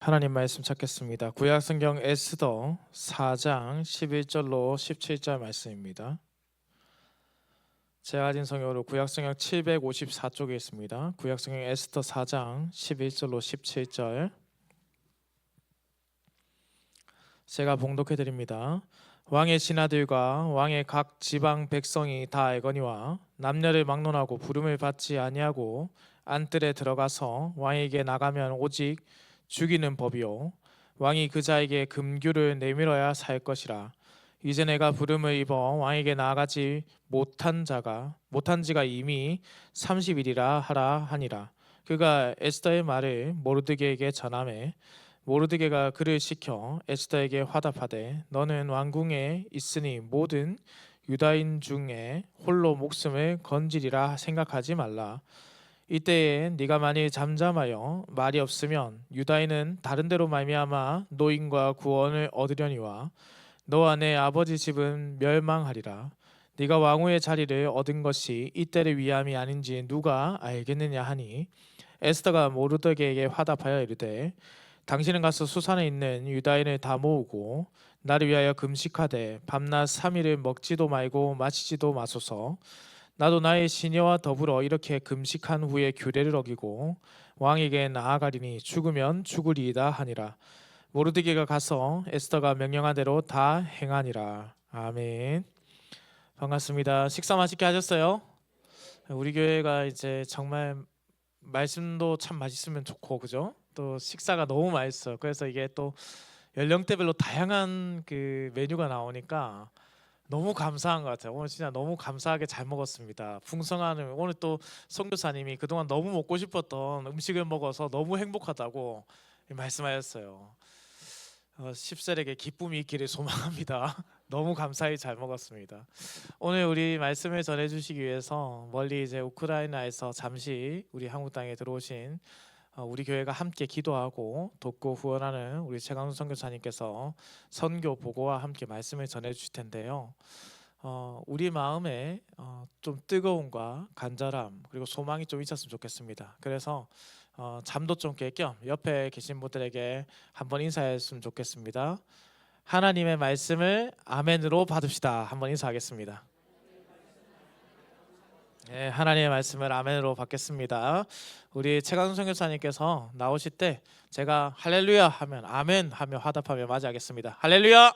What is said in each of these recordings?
하나님 말씀 찾겠습니다. 구약 성경 에스더 4장 11절로 17절 말씀입니다. 제가 가진 성경으로 구약 성경 754쪽에 있습니다. 구약 성경 에스더 4장 11절로 17절 제가 봉독해 드립니다. 왕의 신하들과 왕의 각 지방 백성이 다 알거니와 남녀를 막론하고 부름을 받지 아니하고 안뜰에 들어가서 왕에게 나가면 오직 죽이는 법이요 왕이 그 자에게 금규를 내밀어야 살 것이라. 이제 내가 부름을 입어 왕에게 나아가지 못한 지가 이미 30일이라 하라 하니라. 그가 에스더의 말을 모르드게에게 전하매 모르드게가 그를 시켜 에스더에게 화답하되 너는 왕궁에 있으니 모든 유다인 중에 홀로 목숨을 건지리라 생각하지 말라. 이때에 네가 만일 잠잠하여 말이 없으면 유다인은 다른 데로 말미암아 노임과 구원을 얻으려니와 너와 내 아버지 집은 멸망하리라. 네가 왕후의 자리를 얻은 것이 이때를 위함이 아닌지 누가 알겠느냐 하니 에스더가 모르드게에게 화답하여 이르되 당신은 가서 수산에 있는 유다인을 다 모으고 나를 위하여 금식하되 밤낮 3일을 먹지도 말고 마시지도 마소서. 나도 나의 시녀와 더불어 이렇게 금식한 후에 규례를 어기고 왕에게 나아가리니 죽으면 죽으리이다 하니라. 모르드게가 가서 에스더가 명령한 대로 다 행하니라. 아멘. 반갑습니다. 식사 맛있게 하셨어요? 우리 교회가 이제 정말 말씀도 참 맛있으면 좋고 그죠? 또 식사가 너무 맛있어요. 그래서 이게 또 연령대별로 다양한 그 메뉴가 나오니까 너무 감사한 것 같아요. 오늘 진짜 너무 감사하게 잘 먹었습니다. 풍성한 오늘 또 선교사님이 그동안 너무 먹고 싶었던 음식을 먹어서 너무 행복하다고 말씀하셨어요. 10살에게 기쁨이 있기를 소망합니다. 너무 감사히 잘 먹었습니다. 오늘 우리 말씀을 전해주시기 위해서 멀리 이제 우크라이나에서 잠시 우리 한국 땅에 들어오신 우리 교회가 함께 기도하고 돕고 후원하는 우리 최강수 선교사님께서 선교 보고와 함께 말씀을 전해 주실 텐데요. 우리 마음에 좀 뜨거움과 간절함 그리고 소망이 좀 있었으면 좋겠습니다. 그래서 잠도 좀 깰 겸 옆에 계신 분들에게 한번 인사했으면 좋겠습니다. 하나님의 말씀을 아멘으로 받읍시다. 한번 인사하겠습니다. 네, 하나님의 말씀을 아멘으로 받겠습니다. 우리 최강수 선교사님께서 나오실 때 제가 할렐루야 하면 아멘 하며 화답하며 맞이하겠습니다. 할렐루야.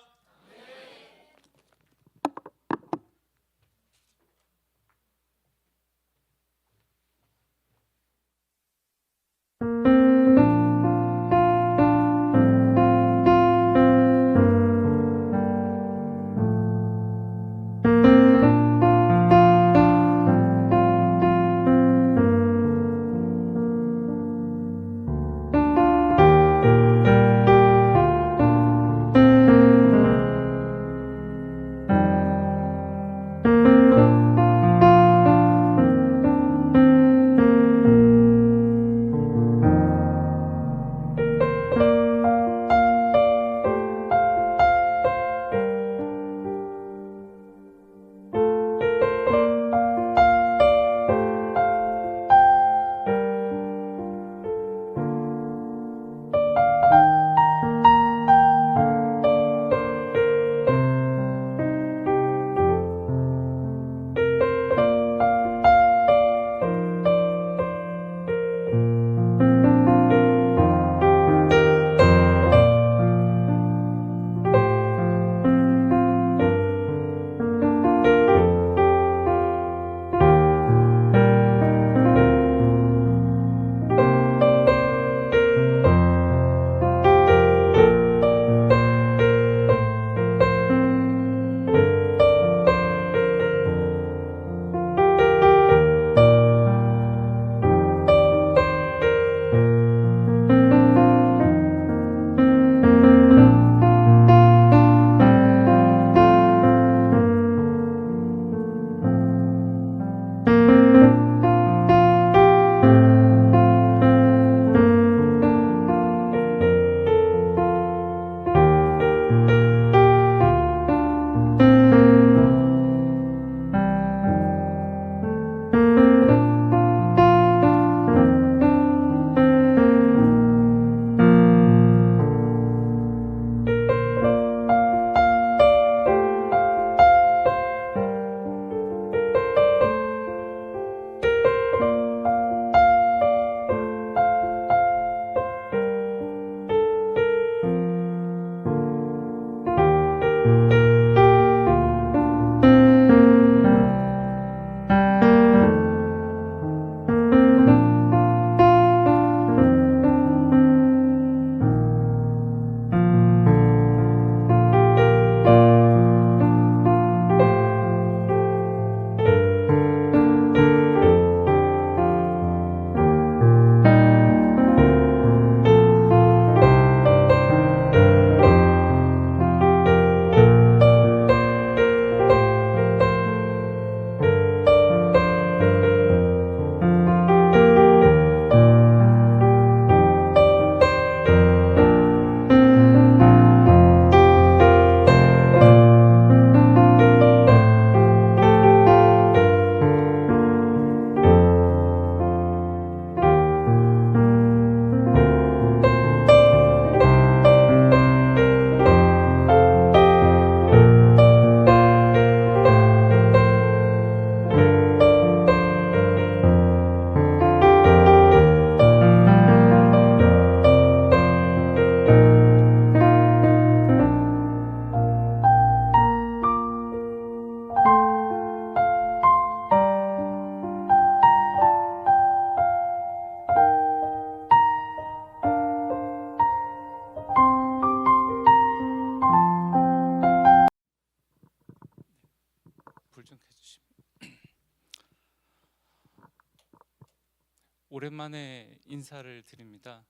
오랜만에 인사를 드립니다.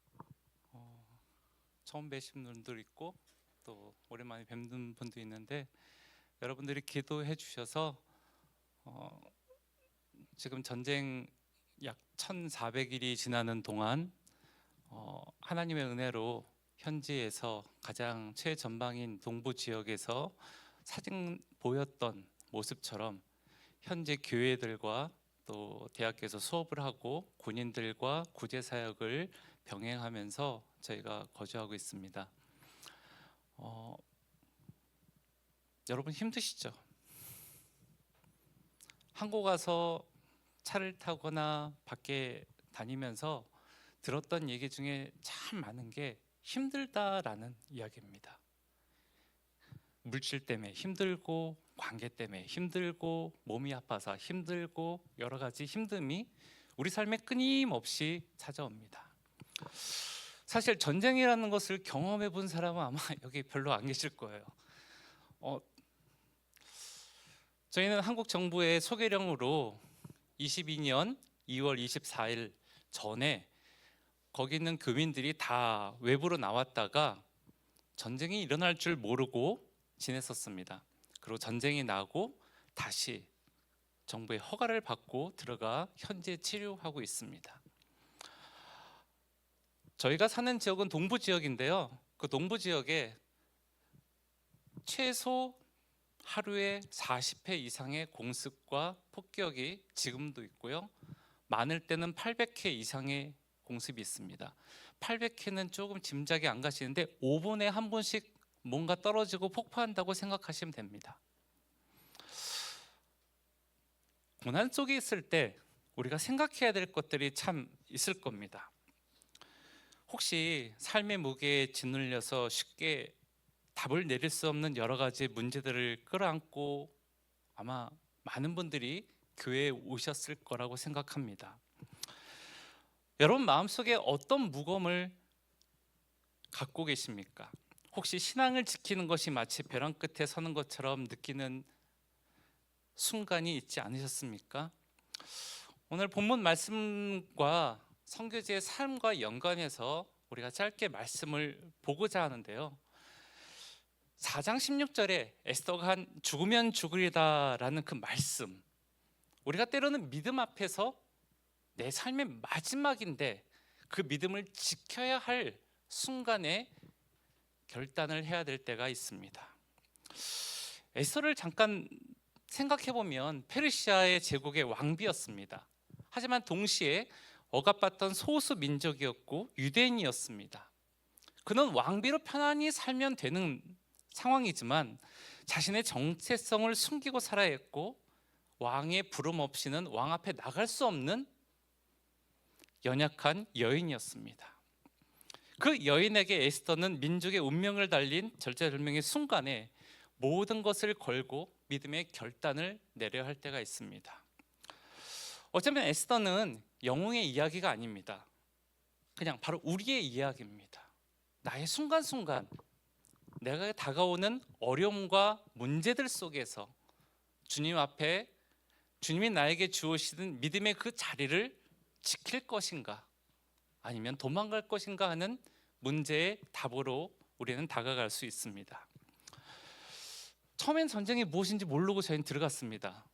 처음 뵈신 분들 있고 또 오랜만에 뵙는 분도 있는데, 여러분들이 기도해 주셔서 지금 전쟁 약 1400일이 지나는 동안 하나님의 은혜로 현지에서 가장 최전방인 동부 지역에서 사진 보였던 모습처럼 현재 교회들과 또 대학교에서 수업을 하고 군인들과 구제 사역을 병행하면서 저희가 거주하고 있습니다. 여러분 힘드시죠? 한국 와서 차를 타거나 밖에 다니면서 들었던 얘기 중에 참 많은 게 힘들다라는 이야기입니다. 물질 때문에 힘들고, 관계 때문에 힘들고, 몸이 아파서 힘들고, 여러 가지 힘듦이 우리 삶에 끊임없이 찾아옵니다. 사실 전쟁이라는 것을 경험해 본 사람은 아마 여기 별로 안 계실 거예요. 저희는 한국 정부의 소개령으로 22년 2월 24일 전에 거기 있는 교민들이 다 외부로 나왔다가 전쟁이 일어날 줄 모르고 지냈었습니다. 그리고 전쟁이 나고 다시 정부의 허가를 받고 들어가 현재 치료하고 있습니다. 저희가 사는 지역은 동부 지역인데요. 그 동부 지역에 최소 하루에 40회 이상의 공습과 폭격이 지금도 있고요. 많을 때는 800회 이상의 공습이 있습니다. 800회는 조금 짐작이 안 가시는데 5분에 한 번씩 뭔가 떨어지고 폭파한다고 생각하시면 됩니다. 고난 속에 있을 때 우리가 생각해야 될 것들이 참 있을 겁니다. 혹시 삶의 무게에 짓눌려서 쉽게 답을 내릴 수 없는 여러 가지 문제들을 끌어안고 아마 많은 분들이 교회에 오셨을 거라고 생각합니다. 여러분 마음속에 어떤 무거움을 갖고 계십니까? 혹시 신앙을 지키는 것이 마치 벼랑 끝에 서는 것처럼 느끼는 순간이 있지 않으셨습니까? 오늘 본문 말씀과 선교지의 삶과 연관해서 우리가 짧게 말씀을 보고자 하는데요. 4장 16절에 에스더가 한 죽으면 죽으리다라는 그 말씀, 우리가 때로는 믿음 앞에서 내 삶의 마지막인데 그 믿음을 지켜야 할 순간에 결단을 해야 될 때가 있습니다. 에스더를 잠깐 생각해 보면 페르시아의 제국의 왕비였습니다. 하지만 동시에 억압받던 소수 민족이었고 유대인이었습니다. 그는 왕비로 편안히 살면 되는 상황이지만 자신의 정체성을 숨기고 살아야 했고, 왕의 부름 없이는 왕 앞에 나갈 수 없는 연약한 여인이었습니다. 그 여인에게 에스더는 민족의 운명을 달린 절체절명의 순간에 모든 것을 걸고 믿음의 결단을 내려야 할 때가 있습니다. 어쩌면 에스더는 영웅의 이야기가 아닙니다. 그냥 바로 우리의 이야기입니다. 나의 순간순간 내가 다가오는 어려움과 문제들 속에서 주님 앞에 주님이 나에게 주시는 믿음의 그 자리를 지킬 것인가 아니면 도망갈 것인가 하는 문제의 답으로 우리는 다가갈 수 있습니다. 처음엔 전쟁이 무엇인지 모르고 저희는 들어갔습니다.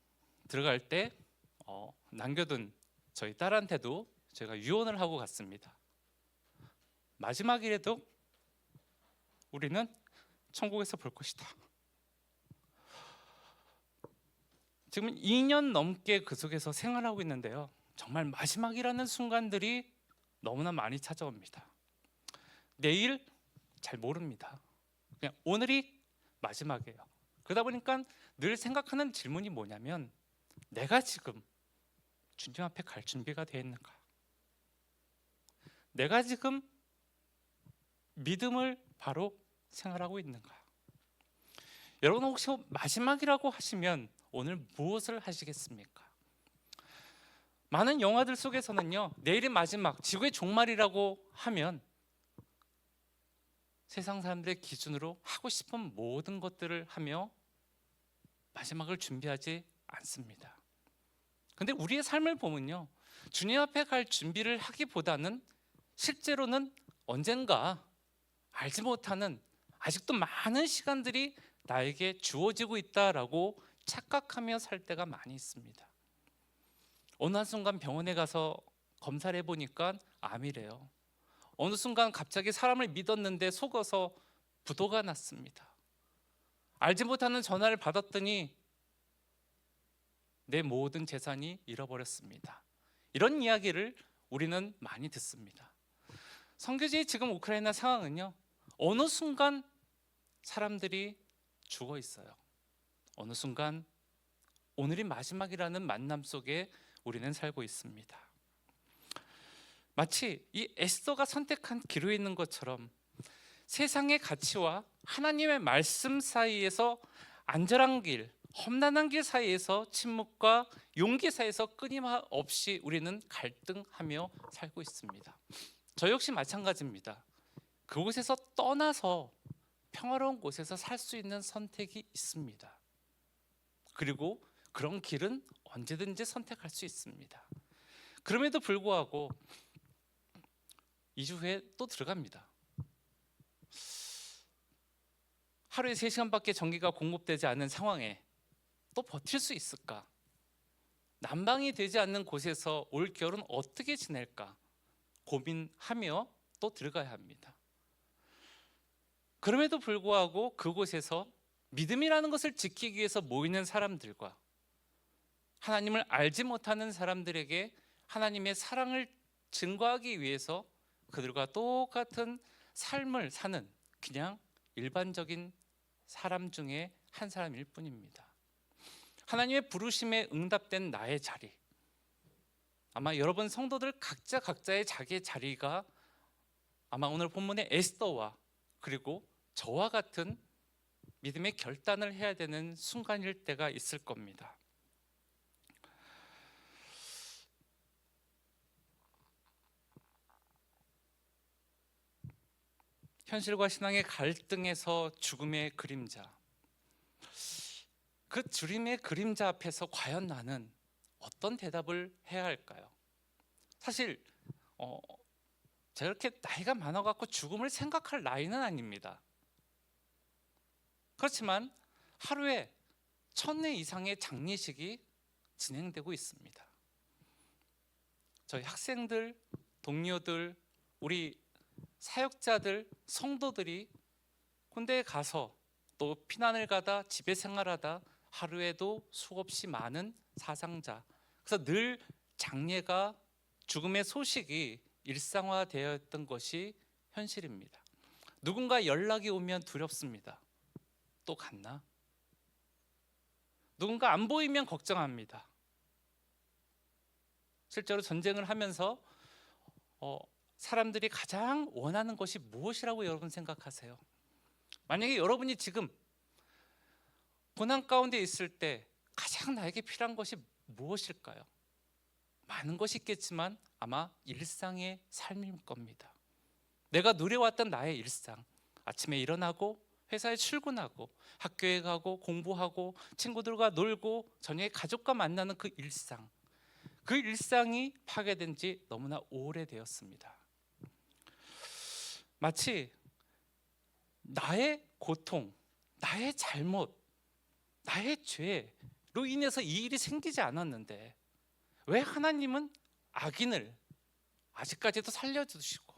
들어갈 때 남겨둔 저희 딸한테도 제가 유언을 하고 갔습니다. 마지막이라도 우리는 천국에서 볼 것이다. 지금 2년 넘게 그 속에서 생활하고 있는데요, 정말 마지막이라는 순간들이 너무나 많이 찾아옵니다. 내일 잘 모릅니다. 그냥 오늘이 마지막이에요. 그러다 보니까 늘 생각하는 질문이 뭐냐면, 내가 지금 주님 앞에 갈 준비가 되어 있는가? 내가 지금 믿음을 바로 생활하고 있는가? 여러분 혹시 마지막이라고 하시면 오늘 무엇을 하시겠습니까? 많은 영화들 속에서는요, 내일이 마지막, 지구의 종말이라고 하면 세상 사람들의 기준으로 하고 싶은 모든 것들을 하며 마지막을 준비하지 않습니다. 근데 우리의 삶을 보면요, 주님 앞에 갈 준비를 하기보다는 실제로는 언젠가 알지 못하는 아직도 많은 시간들이 나에게 주어지고 있다라고 착각하며 살 때가 많이 있습니다. 어느 한순간 병원에 가서 검사를 해보니까 암이래요. 어느 순간 갑자기 사람을 믿었는데 속어서 부도가 났습니다. 알지 못하는 전화를 받았더니 내 모든 재산이 잃어버렸습니다. 이런 이야기를 우리는 많이 듣습니다. 선교지의 지금 우크라이나 상황은요, 어느 순간 사람들이 죽어 있어요. 어느 순간 오늘이 마지막이라는 만남 속에 우리는 살고 있습니다. 마치 이 에스더가 선택한 기로에 있는 것처럼 세상의 가치와 하나님의 말씀 사이에서 안전한 길, 험난한 길 사이에서 침묵과 용기 사이에서 끊임없이 우리는 갈등하며 살고 있습니다. 저 역시 마찬가지입니다. 그곳에서 떠나서 평화로운 곳에서 살 수 있는 선택이 있습니다. 그리고 그런 길은 언제든지 선택할 수 있습니다. 그럼에도 불구하고 2주 후에 또 들어갑니다. 하루에 3시간밖에 전기가 공급되지 않는 상황에 또 버틸 수 있을까? 난방이 되지 않는 곳에서 올 겨울은 어떻게 지낼까? 고민하며 또 들어가야 합니다. 그럼에도 불구하고 그곳에서 믿음이라는 것을 지키기 위해서 모이는 사람들과 하나님을 알지 못하는 사람들에게 하나님의 사랑을 증거하기 위해서 그들과 똑같은 삶을 사는 그냥 일반적인 사람 중에 한 사람일 뿐입니다. 하나님의 부르심에 응답된 나의 자리, 아마 여러분 성도들 각자의 자기의 자리가 아마 오늘 본문의 에스더와 그리고 저와 같은 믿음의 결단을 해야 되는 순간일 때가 있을 겁니다. 현실과 신앙의 갈등에서 죽음의 그림자, 그 죽음의 그림자 앞에서 과연 나는 어떤 대답을 해야 할까요? 사실 제가 이렇게 나이가 많아갖고 죽음을 생각할 나이는 아닙니다. 그렇지만 하루에 1000회 이상의 장례식이 진행되고 있습니다. 저희 학생들, 동료들, 우리 사역자들, 성도들이 군대에 가서 또 피난을 가다 집에 생활하다 하루에도 수없이 많은 사상자, 그래서 늘 장례가 죽음의 소식이 일상화되어 있던 것이 현실입니다. 누군가 연락이 오면 두렵습니다. 또 갔나? 누군가 안 보이면 걱정합니다. 실제로 전쟁을 하면서 사람들이 가장 원하는 것이 무엇이라고 여러분 생각하세요? 만약에 여러분이 지금 고난 가운데 있을 때 가장 나에게 필요한 것이 무엇일까요? 많은 것이 있겠지만 아마 일상의 삶일 겁니다. 내가 누려왔던 나의 일상, 아침에 일어나고 회사에 출근하고 학교에 가고 공부하고 친구들과 놀고 저녁에 가족과 만나는 그 일상, 그 일상이 파괴된 지 너무나 오래되었습니다. 마치 나의 고통, 나의 잘못, 나의 죄로 인해서 이 일이 생기지 않았는데 왜 하나님은 악인을 아직까지도 살려주시고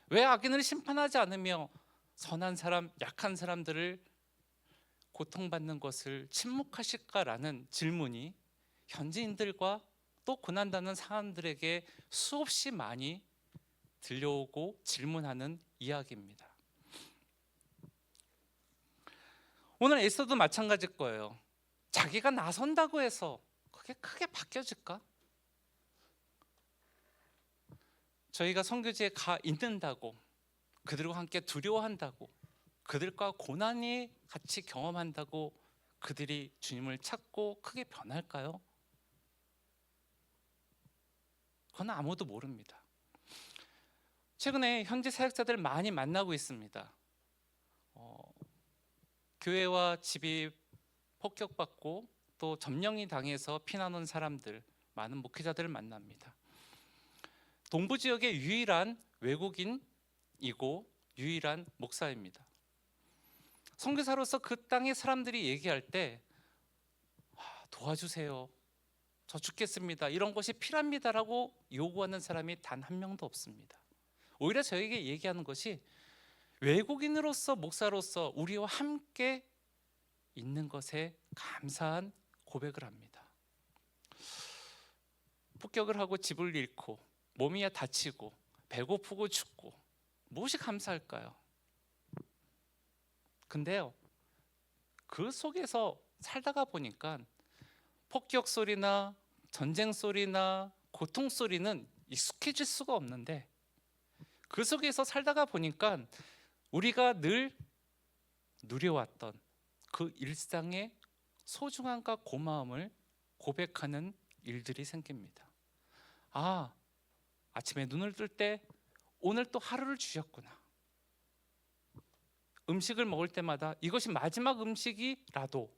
왜 악인을 심판하지 않으며 선한 사람, 약한 사람들을 고통받는 것을 침묵하실까라는 질문이 현지인들과 또 고난당하는 사람들에게 수없이 많이 들려오고 질문하는 이야기입니다. 오늘 에스더도 마찬가지일 거예요. 자기가 나선다고 해서 그게 크게 바뀌어질까? 저희가 선교지에 가 있는다고, 그들과 함께 두려워한다고, 그들과 고난이 같이 경험한다고 그들이 주님을 찾고 크게 변할까요? 그건 아무도 모릅니다. 최근에 현지 사역자들 많이 만나고 있습니다. 교회와 집이 폭격받고 또 점령이 당해서 피난 온 사람들, 많은 목회자들을 만납니다. 동부 지역의 유일한 외국인이고 유일한 목사입니다. 선교사로서 그 땅의 사람들이 얘기할 때 도와주세요, 저 죽겠습니다, 이런 것이 필요합니다라고 요구하는 사람이 단 한 명도 없습니다. 오히려 저에게 얘기하는 것이 외국인으로서 목사로서 우리와 함께 있는 것에 감사한 고백을 합니다. 폭격을 하고 집을 잃고 몸이야 다치고 배고프고 춥고 무엇이 감사할까요? 근데요, 그 속에서 살다가 보니까 폭격 소리나 전쟁 소리나 고통 소리는 익숙해질 수가 없는데, 그 속에서 살다가 보니까 우리가 늘 누려왔던 그 일상의 소중함과 고마움을 고백하는 일들이 생깁니다. 아침에 눈을 뜰 때 오늘 또 하루를 주셨구나. 음식을 먹을 때마다 이것이 마지막 음식이라도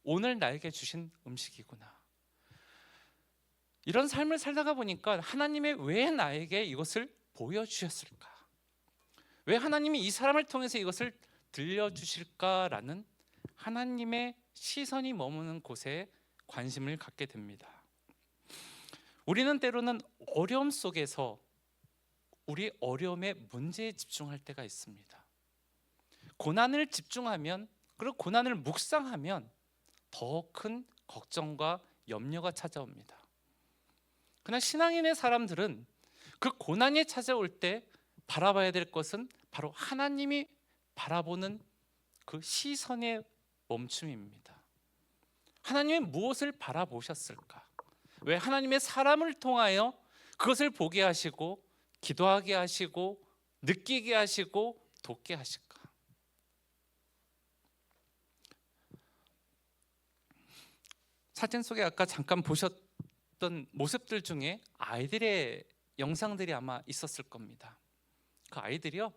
오늘 나에게 주신 음식이구나. 이런 삶을 살다가 보니까 하나님의 왜 나에게 이것을 보여주셨을까? 왜 하나님이 이 사람을 통해서 이것을 들려주실까라는 하나님의 시선이 머무는 곳에 관심을 갖게 됩니다. 우리는 때로는 어려움 속에서 우리 어려움의 문제에 집중할 때가 있습니다. 고난을 집중하면, 그리고 고난을 묵상하면 더 큰 걱정과 염려가 찾아옵니다. 그러나 신앙인의 사람들은 그 고난이 찾아올 때 바라봐야 될 것은 바로 하나님이 바라보는 그 시선의 멈춤입니다. 하나님이 무엇을 바라보셨을까? 왜 하나님의 사람을 통하여 그것을 보게 하시고 기도하게 하시고 느끼게 하시고 돕게 하실까? 사진 속에 아까 잠깐 보셨던 모습들 중에 아이들의 영상들이 아마 있었을 겁니다. 그 아이들이요,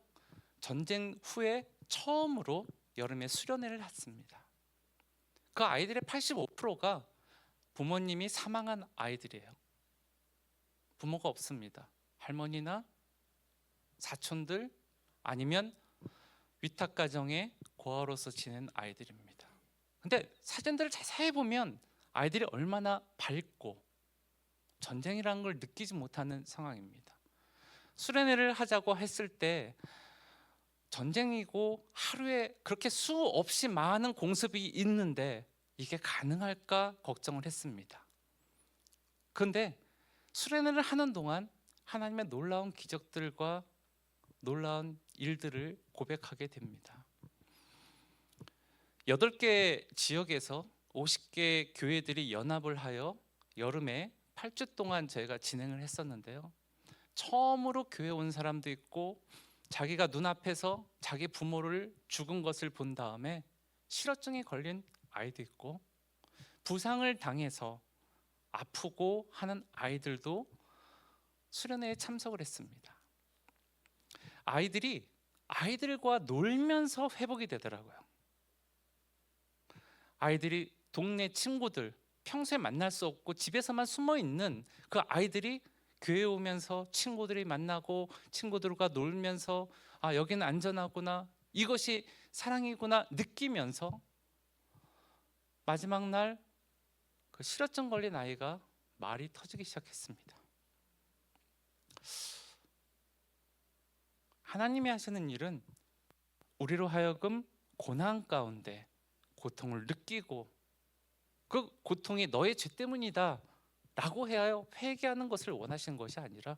전쟁 후에 처음으로 여름에 수련회를 했습니다. 그 아이들의 85%가 부모님이 사망한 아이들이에요. 부모가 없습니다. 할머니나 사촌들 아니면 위탁가정의 고아로서 지낸 아이들입니다. 근데 사진들을 자세히 보면 아이들이 얼마나 밝고 전쟁이라는 걸 느끼지 못하는 상황입니다. 수련회를 하자고 했을 때 전쟁이고 하루에 그렇게 수없이 많은 공습이 있는데 이게 가능할까 걱정을 했습니다. 그런데 수련회를 하는 동안 하나님의 놀라운 기적들과 놀라운 일들을 고백하게 됩니다. 8개 지역에서 50개 교회들이 연합을 하여 여름에 8주 동안 저희가 진행을 했었는데요. 처음으로 교회 온 사람도 있고, 자기가 눈앞에서 자기 부모를 죽은 것을 본 다음에 실어증에 걸린 아이도 있고, 부상을 당해서 아프고 하는 아이들도 수련회에 참석을 했습니다. 아이들과 놀면서 회복이 되더라고요. 아이들이 동네 친구들, 평소에 만날 수 없고 집에서만 숨어 있는 그 아이들이 교회에 오면서 친구들이 만나고 친구들과 놀면서 여기는 안전하구나, 이것이 사랑이구나 느끼면서 마지막 날 그 실어증 걸린 아이가 말이 터지기 시작했습니다. 하나님이 하시는 일은 우리로 하여금 고난 가운데 고통을 느끼고 그 고통이 너의 죄 때문이다 라고 해야 회개하는 것을 원하시는 것이 아니라,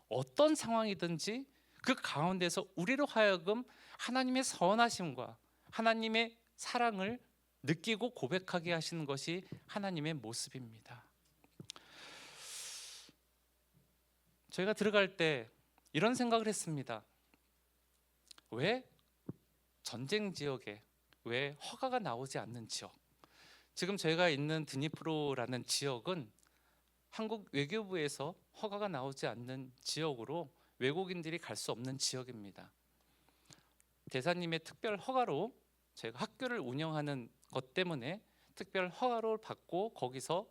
어떤 상황이든지 그 가운데서 우리로 하여금 하나님의 선하심과 하나님의 사랑을 느끼고 고백하게 하시는 것이 하나님의 모습입니다. 저희가 들어갈 때 이런 생각을 했습니다. 왜 전쟁 지역에 왜 허가가 나오지 않는 지역, 지금 저희가 있는 드니프로라는 지역은 한국 외교부에서 허가가 나오지 않는 지역으로 외국인들이 갈 수 없는 지역입니다. 대사님의 특별 허가로 저희가 학교를 운영하는 것 때문에 특별 허가를 받고 거기서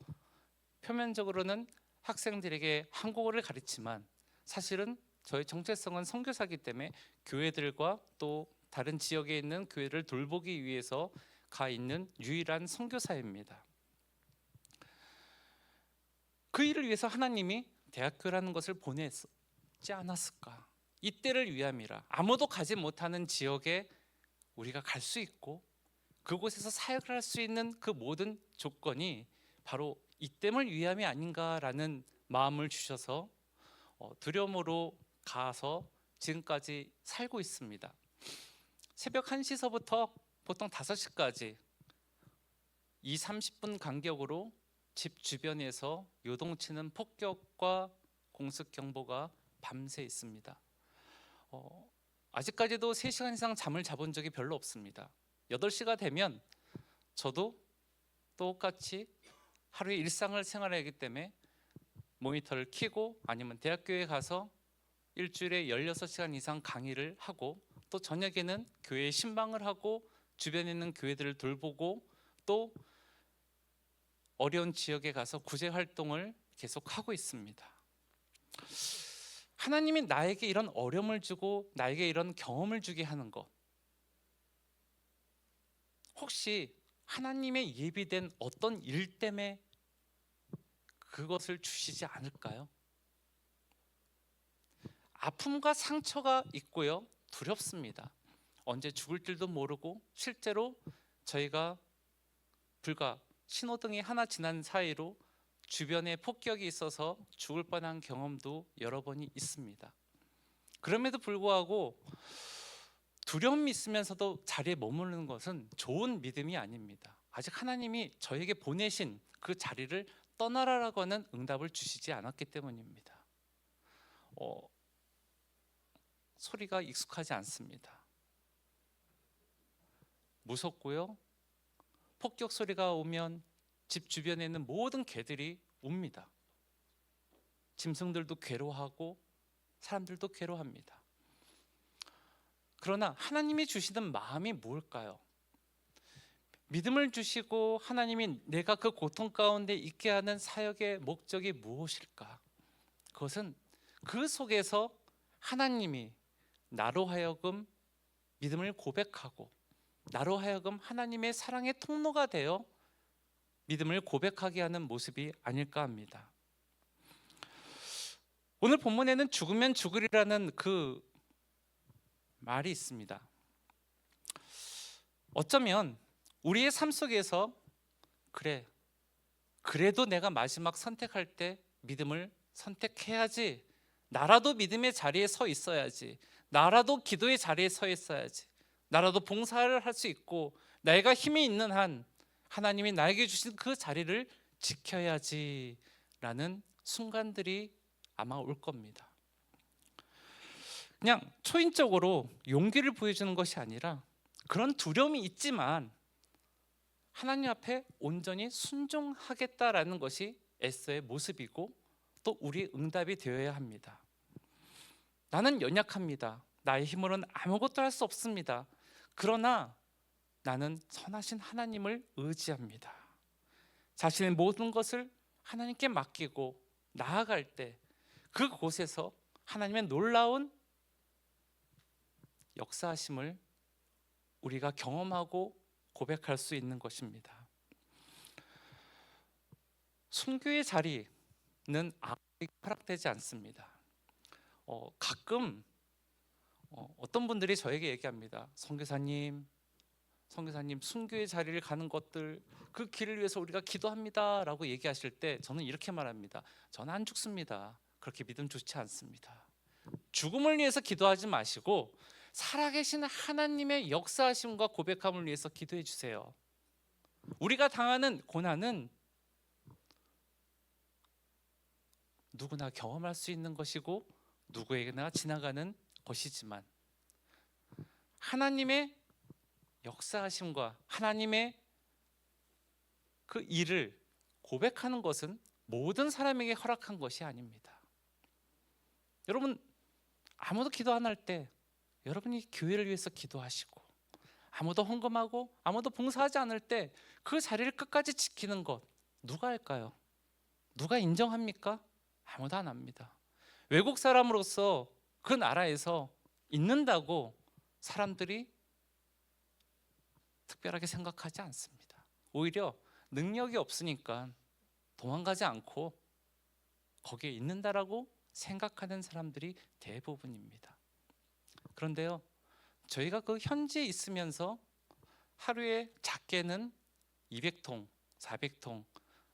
표면적으로는 학생들에게 한국어를 가르치지만 사실은 저희 정체성은 선교사이기 때문에 교회들과 또 다른 지역에 있는 교회를 돌보기 위해서 가 있는 유일한 선교사입니다. 그 일을 위해서 하나님이 대학교라는 것을 보냈지 않았을까? 이때를 위함이라. 아무도 가지 못하는 지역에 우리가 갈 수 있고 그곳에서 사역을 할 수 있는 그 모든 조건이 바로 이때를 위함이 아닌가라는 마음을 주셔서 두려움으로 가서 지금까지 살고 있습니다. 새벽 1시서부터 보통 5시까지 30분 간격으로 집 주변에서 요동치는 폭격과 공습 경보가 밤새 있습니다. 아직까지도 3시간 이상 잠을 자본 적이 별로 없습니다. 8시가 되면 저도 똑같이 하루의 일상을 생활하기 때문에 모니터를 켜고 아니면 대학교에 가서 일주일에 16시간 이상 강의를 하고 또 저녁에는 교회에 신방을 하고 주변에 있는 교회들을 돌보고 또 어려운 지역에 가서 구제 활동을 계속하고 있습니다. 하나님이 나에게 이런 어려움을 주고 나에게 이런 경험을 주게 하는 것, 혹시 하나님의 예비된 어떤 일 때문에 그것을 주시지 않을까요? 아픔과 상처가 있고요, 두렵습니다. 언제 죽을 줄도 모르고 실제로 저희가 불과 신호등이 하나 지난 사이로 주변에 폭격이 있어서 죽을 뻔한 경험도 여러 번이 있습니다. 그럼에도 불구하고 두려움이 있으면서도 자리에 머무르는 것은 좋은 믿음이 아닙니다. 아직 하나님이 저에게 보내신 그 자리를 떠나라라고 하는 응답을 주시지 않았기 때문입니다. 소리가 익숙하지 않습니다. 무섭고요. 폭격 소리가 오면 집 주변에 있는 모든 개들이 웁니다. 짐승들도 괴로워하고 사람들도 괴로워합니다. 그러나 하나님이 주시는 마음이 뭘까요? 믿음을 주시고 하나님이 내가 그 고통 가운데 있게 하는 사역의 목적이 무엇일까? 그것은 그 속에서 하나님이 나로 하여금 믿음을 고백하고 나로 하여금 하나님의 사랑의 통로가 되어 믿음을 고백하게 하는 모습이 아닐까 합니다. 오늘 본문에는 죽으면 죽으리라는 그 말이 있습니다. 어쩌면 우리의 삶 속에서 그래도 내가 마지막 선택할 때 믿음을 선택해야지, 나라도 믿음의 자리에 서 있어야지, 나라도 기도의 자리에 서 있어야지, 나라도 봉사를 할 수 있고 내가 힘이 있는 한 하나님이 나에게 주신 그 자리를 지켜야지 라는 순간들이 아마 올 겁니다. 그냥 초인적으로 용기를 보여주는 것이 아니라 그런 두려움이 있지만 하나님 앞에 온전히 순종하겠다라는 것이 에스더의 모습이고 또 우리의 응답이 되어야 합니다. 나는 연약합니다. 나의 힘으로는 아무것도 할 수 없습니다. 그러나 나는 선하신 하나님을 의지합니다. 자신의 모든 것을 하나님께 맡기고 나아갈 때 그곳에서 하나님의 놀라운 역사하심을 우리가 경험하고 고백할 수 있는 것입니다. 순교의 자리는 아무리 허락되지 않습니다. 가끔 어떤 분들이 저에게 얘기합니다. 선교사님 순교의 자리를 가는 것들, 그 길을 위해서 우리가 기도합니다 라고 얘기하실 때 저는 이렇게 말합니다. 저는 안 죽습니다. 그렇게 믿음 좋지 않습니다. 죽음을 위해서 기도하지 마시고 살아계신 하나님의 역사하심과 고백함을 위해서 기도해 주세요. 우리가 당하는 고난은 누구나 경험할 수 있는 것이고 누구에게나 지나가는 것이지만 하나님의 역사하심과 하나님의 그 일을 고백하는 것은 모든 사람에게 허락한 것이 아닙니다. 여러분, 아무도 기도 안 할 때 여러분이 교회를 위해서 기도하시고 아무도 헌금하고 아무도 봉사하지 않을 때 그 자리를 끝까지 지키는 것 누가 할까요? 누가 인정합니까? 아무도 안 합니다. 외국 사람으로서 그 나라에서 있는다고 사람들이 특별하게 생각하지 않습니다. 오히려 능력이 없으니까 도망가지 않고 거기에 있는다라고 생각하는 사람들이 대부분입니다. 그런데요, 저희가 그 현지에 있으면서 하루에 작게는 200통, 400통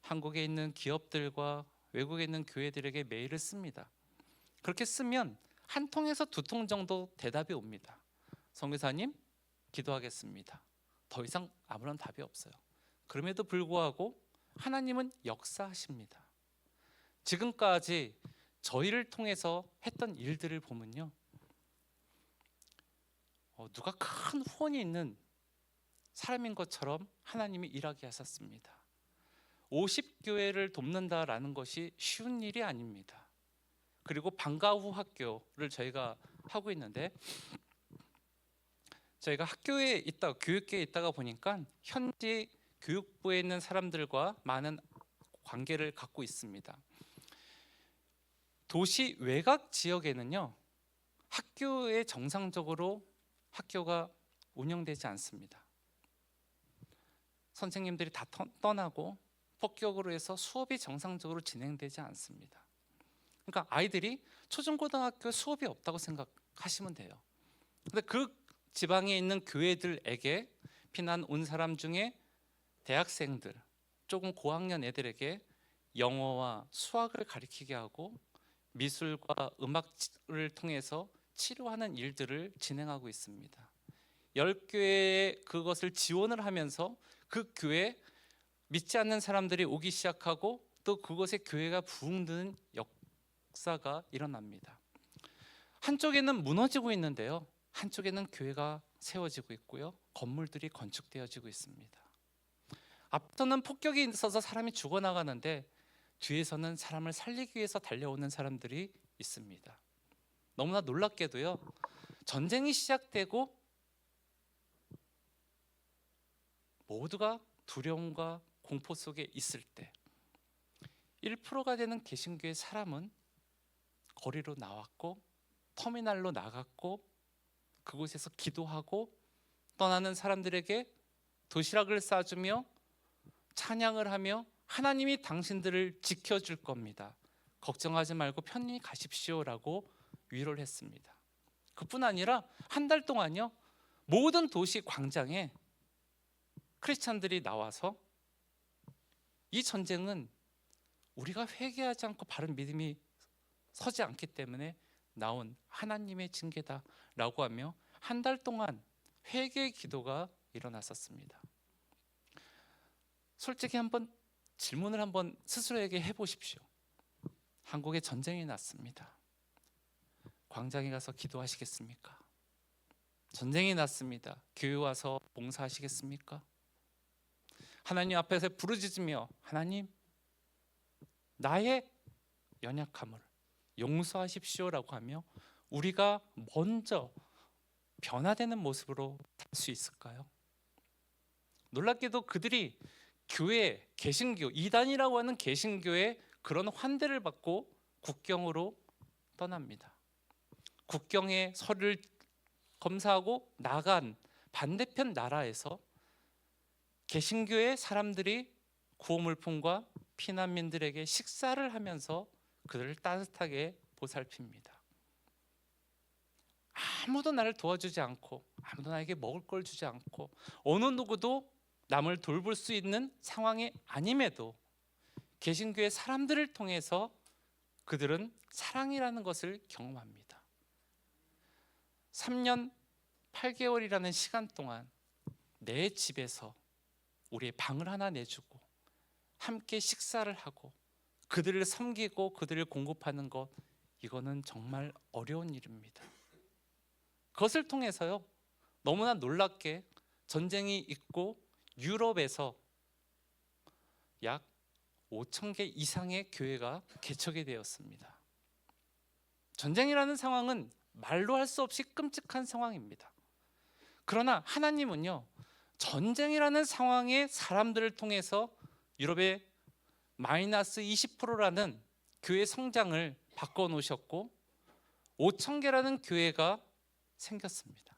한국에 있는 기업들과 외국에 있는 교회들에게 메일을 씁니다. 그렇게 쓰면 한 통에서 두 통 정도 대답이 옵니다. 선교사님, 기도하겠습니다. 더 이상 아무런 답이 없어요. 그럼에도 불구하고 하나님은 역사하십니다. 지금까지 저희를 통해서 했던 일들을 보면요, 누가 큰 후원이 있는 사람인 것처럼 하나님이 일하게 하셨습니다. 50교회를 돕는다라는 것이 쉬운 일이 아닙니다. 그리고 방과 후 학교를 저희가 하고 있는데, 저희가 학교에 있다, 교육계에 있다가 보니까 현지 교육부에 있는 사람들과 많은 관계를 갖고 있습니다. 도시 외곽 지역에는요, 학교에 정상적으로 학교가 운영되지 않습니다. 선생님들이 다 떠나고 폭격으로 해서 수업이 정상적으로 진행되지 않습니다. 그러니까 아이들이 초중고등학교 수업이 없다고 생각하시면 돼요. 근데 그 지방에 있는 교회들에게 피난 온 사람 중에 대학생들, 조금 고학년 애들에게 영어와 수학을 가르치게 하고 미술과 음악을 통해서 치료하는 일들을 진행하고 있습니다. 10교회에 그것을 지원을 하면서 그 교회에 믿지 않는 사람들이 오기 시작하고 또 그곳에 교회가 부흥되는 역사가 일어납니다. 한쪽에는 무너지고 있는데요, 한쪽에는 교회가 세워지고 있고요, 건물들이 건축되어지고 있습니다. 앞서는 폭격이 있어서 사람이 죽어나가는데 뒤에서는 사람을 살리기 위해서 달려오는 사람들이 있습니다. 너무나 놀랍게도요, 전쟁이 시작되고 모두가 두려움과 공포 속에 있을 때 1%가 되는 개신교의 사람은 거리로 나왔고 터미널로 나갔고 그곳에서 기도하고 떠나는 사람들에게 도시락을 싸주며 찬양을 하며 하나님이 당신들을 지켜줄 겁니다, 걱정하지 말고 편히 가십시오라고 위로를 했습니다. 그뿐 아니라 한 달 동안요, 모든 도시 광장에 크리스찬들이 나와서 이 전쟁은 우리가 회개하지 않고 바른 믿음이 서지 않기 때문에 나온 하나님의 징계다라고 하며 한 달 동안 회개의 기도가 일어났었습니다. 솔직히 한번 질문을 한번 스스로에게 해보십시오. 한국에 전쟁이 났습니다. 광장에 가서 기도하시겠습니까? 전쟁이 났습니다. 교회 와서 봉사하시겠습니까? 하나님 앞에서 부르짖으며 하나님, 나의 연약함을 용서하십시오라고 하며 우리가 먼저 변화되는 모습으로 살 수 있을까요? 놀랍게도 그들이 교회, 개신교, 이단이라고 하는 개신교의 그런 환대를 받고 국경으로 떠납니다. 국경에 서류를 검사하고 나간 반대편 나라에서 개신교의 사람들이 구호물품과 피난민들에게 식사를 하면서 그들을 따뜻하게 보살핍니다. 아무도 나를 도와주지 않고 아무도 나에게 먹을 걸 주지 않고 어느 누구도 남을 돌볼 수 있는 상황이 아님에도 개신교의 사람들을 통해서 그들은 사랑이라는 것을 경험합니다. 3년 8개월이라는 시간 동안 내 집에서 우리의 방을 하나 내주고 함께 식사를 하고 그들을 섬기고 그들을 공급하는 것, 이거는 정말 어려운 일입니다. 그것을 통해서요, 너무나 놀랍게 전쟁이 있고 유럽에서 약 5,000개 이상의 교회가 개척이 되었습니다. 전쟁이라는 상황은 말로 할 수 없이 끔찍한 상황입니다. 그러나 하나님은요, 전쟁이라는 상황의 사람들을 통해서 유럽의 마이너스 20%라는 교회 성장을 바꿔놓으셨고 5천 개라는 교회가 생겼습니다.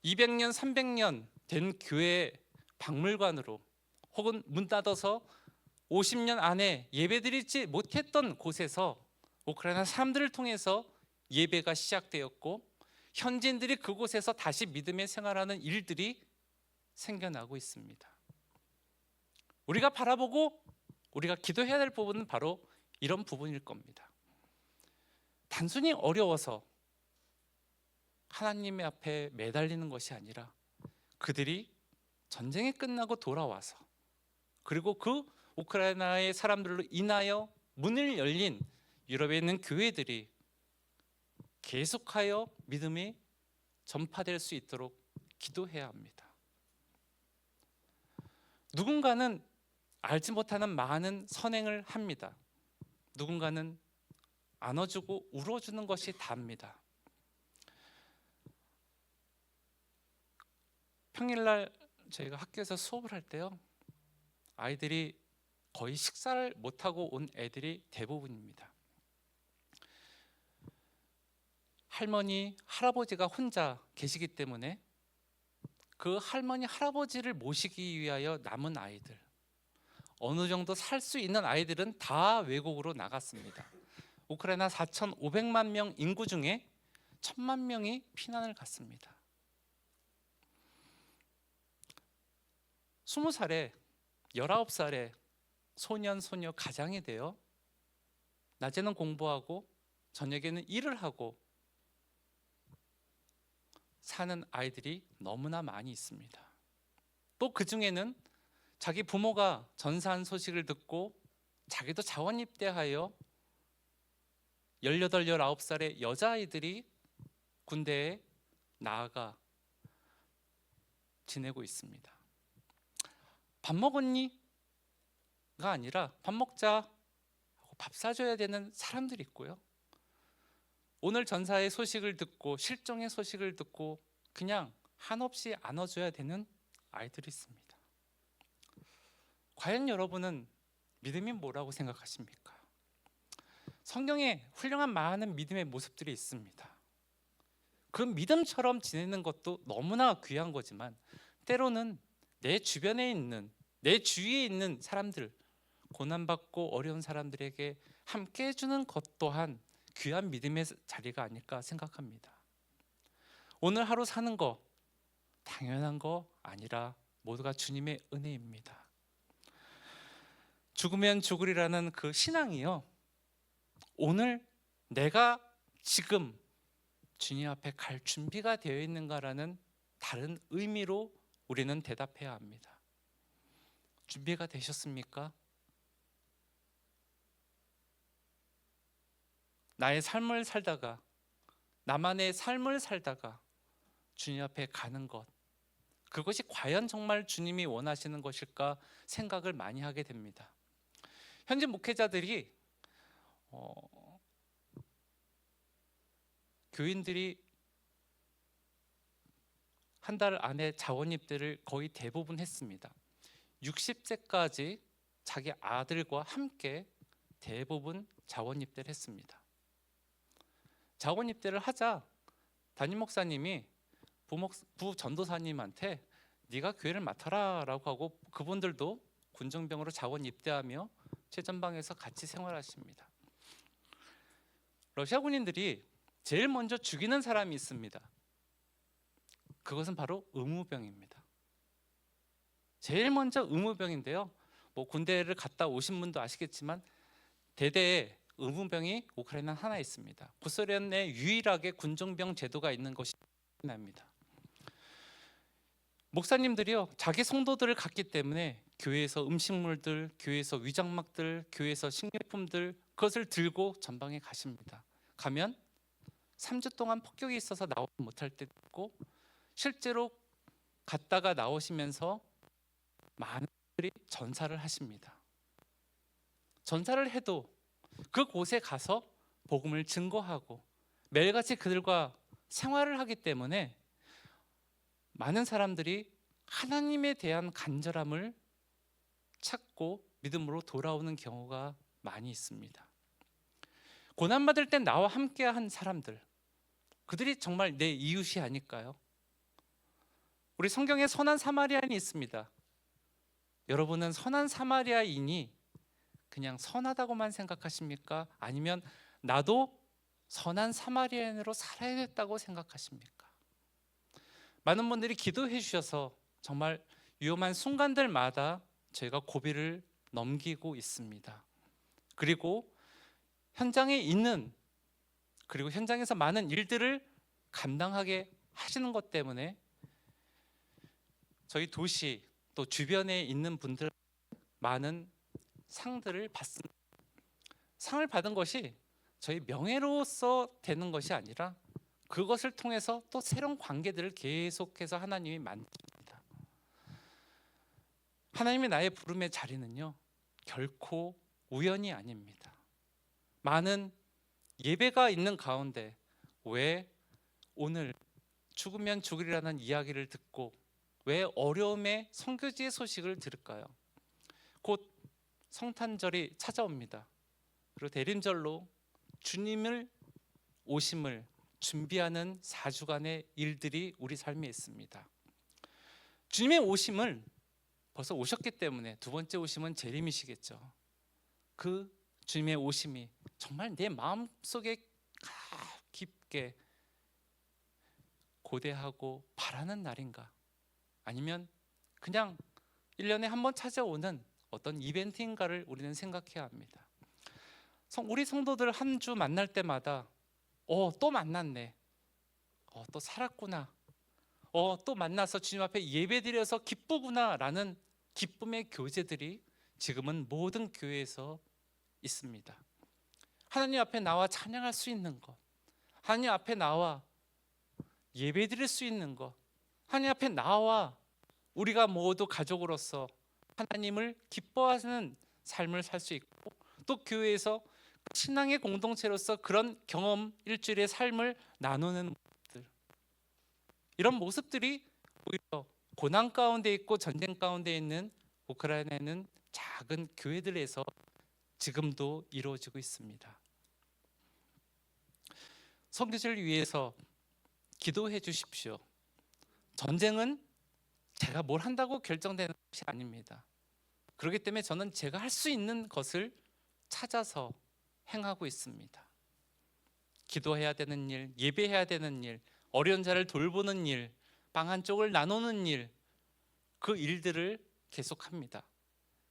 200년, 300년 된 교회 박물관으로 혹은 문 닫아서 50년 안에 예배드리지 못했던 곳에서 우크라이나 사람들을 통해서 예배가 시작되었고 현지인들이 그곳에서 다시 믿음의 생활하는 일들이 생겨나고 있습니다. 우리가 바라보고 우리가 기도해야 될 부분은 바로 이런 부분일 겁니다. 단순히 어려워서 하나님의 앞에 매달리는 것이 아니라 그들이 전쟁이 끝나고 돌아와서 그리고 그 우크라이나의 사람들로 인하여 문을 열린 유럽에 있는 교회들이 계속하여 믿음이 전파될 수 있도록 기도해야 합니다. 누군가는 알지 못하는 많은 선행을 합니다. 누군가는 안아주고 울어주는 것이 다입니다. 평일날 저희가 학교에서 수업을 할 때요, 아이들이 거의 식사를 못하고 온 애들이 대부분입니다. 할머니, 할아버지가 혼자 계시기 때문에 그 할머니, 할아버지를 모시기 위하여 남은 아이들, 어느 정도 살 수 있는 아이들은 다 외국으로 나갔습니다. 우크라이나 4,500만 명 인구 중에 1,000만 명이 피난을 갔습니다. 20살에 19살에 소년, 소녀 가장이 되어 낮에는 공부하고 저녁에는 일을 하고 사는 아이들이 너무나 많이 있습니다. 또 그 중에는 자기 부모가 전사한 소식을 듣고 자기도 자원 입대하여 18, 19살의 여자아이들이 군대에 나아가 지내고 있습니다. 밥 먹었니? 가 아니라 밥 먹자 하고 밥 사줘야 되는 사람들이 있고요. 오늘 전사의 소식을 듣고 실종의 소식을 듣고 그냥 한없이 안아줘야 되는 아이들이 있습니다. 과연 여러분은 믿음이 뭐라고 생각하십니까? 성경에 훌륭한 많은 믿음의 모습들이 있습니다. 그 믿음처럼 지내는 것도 너무나 귀한 거지만 때로는 내 주변에 있는, 내 주위에 있는 사람들, 고난받고 어려운 사람들에게 함께 해주는 것 또한 귀한 믿음의 자리가 아닐까 생각합니다. 오늘 하루 사는 거 당연한 거 아니라 모두가 주님의 은혜입니다. 죽으면 죽으리라는 그 신앙이요, 오늘 내가 지금 주님 앞에 갈 준비가 되어 있는가라는 다른 의미로 우리는 대답해야 합니다. 준비가 되셨습니까? 나의 삶을 살다가, 나만의 삶을 살다가 주님 앞에 가는 것, 그것이 과연 정말 주님이 원하시는 것일까 생각을 많이 하게 됩니다. 현재 목회자들이 교인들이 한 달 안에 자원 입대를 거의 대부분 했습니다. 60세까지 자기 아들과 함께 대부분 자원 입대를 했습니다. 자원 입대를 하자 담임 목사님이 부 전도사님한테 네가 교회를 맡아라 라고 하고 그분들도 군정병으로 자원 입대하며 최전방에서 같이 생활하십니다. 러시아 군인들이 제일 먼저 죽이는 사람이 있습니다. 그것은 바로 의무병입니다. 제일 먼저 의무병인데요, 뭐 군대를 갔다 오신 분도 아시겠지만 대대에 의무병이 우크라이나 하나 있습니다. 구소련에 유일하게 군종병 제도가 있는 것이 우크라이나입니다. 목사님들이요, 자기 성도들을 갖기 때문에 교회에서 음식물들, 교회에서 위장막들, 교회에서 식료품들, 그것을 들고 전방에 가십니다. 가면 3주 동안 폭격이 있어서 나오지 못할 때도 있고, 실제로 갔다가 나오시면서 많은 분들이 전사를 하십니다. 전사를 해도 그곳에 가서 복음을 증거하고 매일같이 그들과 생활을 하기 때문에 많은 사람들이 하나님에 대한 간절함을 찾고 믿음으로 돌아오는 경우가 많이 있습니다. 고난받을 때 나와 함께한 사람들, 그들이 정말 내 이웃이 아닐까요? 우리 성경에 선한 사마리아인이 있습니다. 여러분은 선한 사마리아인이 그냥 선하다고만 생각하십니까? 아니면 나도 선한 사마리아인으로 살아야겠다고 생각하십니까? 많은 분들이 기도해 주셔서 정말 위험한 순간들마다 저희가 고비를 넘기고 있습니다. 그리고 현장에 있는, 그리고 현장에서 많은 일들을 감당하게 하시는 것 때문에 저희 도시 또 주변에 있는 분들 많은 상들을 받습니다. 상을 받은 것이 저희 명예로서 되는 것이 아니라 그것을 통해서 또 새로운 관계들을 계속해서 하나님이 만드십니다. 하나님이 나의 부름의 자리는요, 결코 우연이 아닙니다. 많은 예배가 있는 가운데 왜 오늘 죽으면 죽으리라는 이야기를 듣고 왜 어려움의 선교지의 소식을 들을까요? 곧 성탄절이 찾아옵니다. 그리고 대림절로 주님을 오심을 준비하는 4주간의 일들이 우리 삶에 있습니다. 주님의 오심을 벌써 오셨기 때문에 두 번째 오심은 재림이시겠죠. 그 주님의 오심이 정말 내 마음속에 깊게 고대하고 바라는 날인가? 아니면 그냥 1년에 한 번 찾아오는 어떤 이벤트인가를 우리는 생각해야 합니다. 우리 성도들 한 주 만날 때마다 또 만났네, 또 살았구나, 또 만나서 주님 앞에 예배드려서 기쁘구나 라는 기쁨의 교제들이 지금은 모든 교회에서 있습니다. 하나님 앞에 나와 찬양할 수 있는 것, 하나님 앞에 나와 예배드릴 수 있는 것, 하나님 앞에 나와 우리가 모두 가족으로서 하나님을 기뻐하는 삶을 살 수 있고, 또 교회에서 신앙의 공동체로서 그런 경험 일주일의 삶을 나누는 모습들, 이런 모습들이 오히려 고난 가운데 있고 전쟁 가운데 있는 우크라이나에 있는 작은 교회들에서 지금도 이루어지고 있습니다. 선교지를 위해서 기도해 주십시오. 전쟁은 제가 뭘 한다고 결정되는 것이 아닙니다. 그렇기 때문에 저는 제가 할 수 있는 것을 찾아서 행하고 있습니다. 기도해야 되는 일, 예배해야 되는 일, 어려운 자를 돌보는 일, 방 한쪽을 나누는 일, 그 일들을 계속합니다.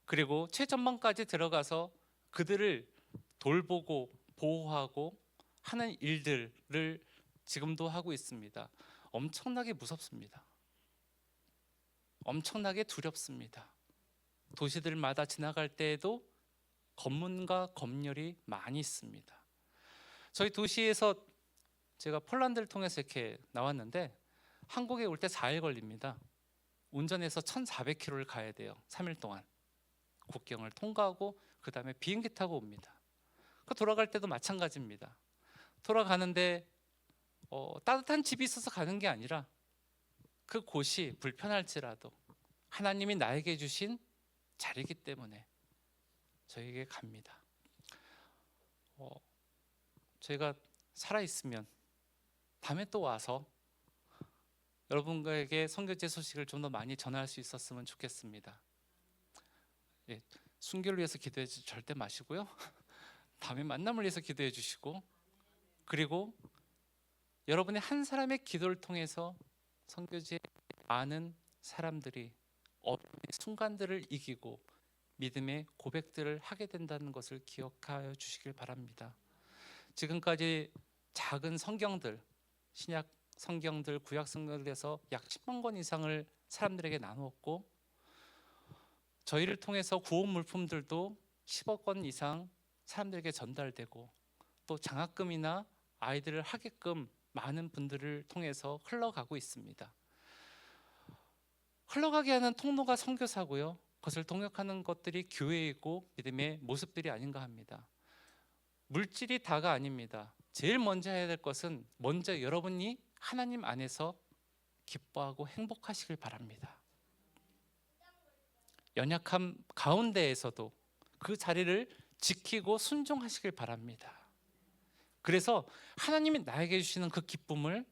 그리고 최전방까지 들어가서 그들을 돌보고 보호하고 하는 일들을 지금도 하고 있습니다. 엄청나게 무섭습니다. 엄청나게 두렵습니다. 도시들마다 지나갈 때에도 검문과 검열이 많이 있습니다. 저희 도시에서 제가 폴란드를 통해서 이렇게 나왔는데 한국에 올 때 4일 걸립니다. 운전해서 1,400km를 가야 돼요. 3일 동안 국경을 통과하고 그 다음에 비행기 타고 옵니다. 그 돌아갈 때도 마찬가지입니다. 돌아가는데 따뜻한 집이 있어서 가는 게 아니라 그 곳이 불편할지라도 하나님이 나에게 주신 자리이기 때문에 저에게 갑니다. 저희가 살아있으면 다음에 또 와서 여러분에게 선교제 소식을 좀 더 많이 전할 수 있었으면 좋겠습니다. 순교를 위해서 기도해 주지 절대 마시고요. 다음에 만남을 위해서 기도해 주시고, 그리고 여러분의 한 사람의 기도를 통해서 선교지에 많은 사람들이 어려움의 순간들을 이기고 믿음의 고백들을 하게 된다는 것을 기억하여 주시길 바랍니다. 지금까지 작은 성경들, 신약 성경들, 구약 성경들에서 약 10만 권 이상을 사람들에게 나누었고, 저희를 통해서 구원 물품들도 10억 권 이상 사람들에게 전달되고, 또 장학금이나 아이들을 하게끔 많은 분들을 통해서 흘러가고 있습니다. 흘러가게 하는 통로가 선교사고요, 그것을 동역하는 것들이 교회이고 믿음의 모습들이 아닌가 합니다. 물질이 다가 아닙니다. 제일 먼저 해야 될 것은 먼저 여러분이 하나님 안에서 기뻐하고 행복하시길 바랍니다. 연약함 가운데에서도 그 자리를 지키고 순종하시길 바랍니다. 그래서 하나님이 나에게 주시는 그 기쁨을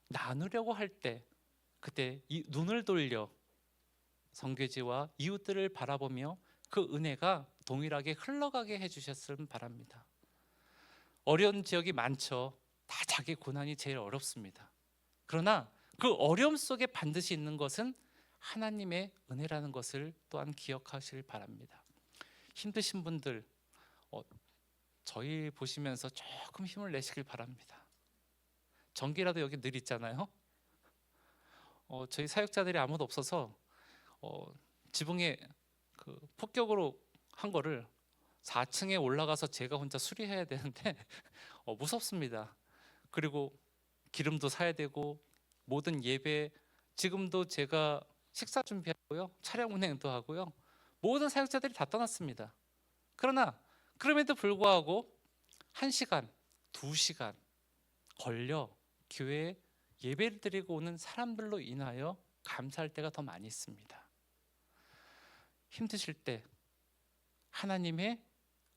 나누려고 할 때 그때 이 눈을 돌려 성교지와 이웃들을 바라보며 그 은혜가 동일하게 흘러가게 해주셨으면 바랍니다. 어려운 지역이 많죠. 다 자기 고난이 제일 어렵습니다. 그러나 그 어려움 속에 반드시 있는 것은 하나님의 은혜라는 것을 또한 기억하실 바랍니다. 힘드신 분들 저희 보시면서 조금 힘을 내시길 바랍니다. 전기라도 여기 늘 있잖아요. 저희 사역자들이 아무도 없어서 지붕에 그 폭격으로 한 거를 4층에 올라가서 제가 혼자 수리해야 되는데 무섭습니다. 그리고 기름도 사야 되고 모든 예배, 지금도 제가 식사 준비하고요, 차량 운행도 하고요, 모든 사역자들이 다 떠났습니다. 그러나 그럼에도 불구하고 1시간, 2시간 걸려 교회에 예배를 드리고 오는 사람들로 인하여 감사할 때가 더 많이 있습니다. 힘드실 때 하나님의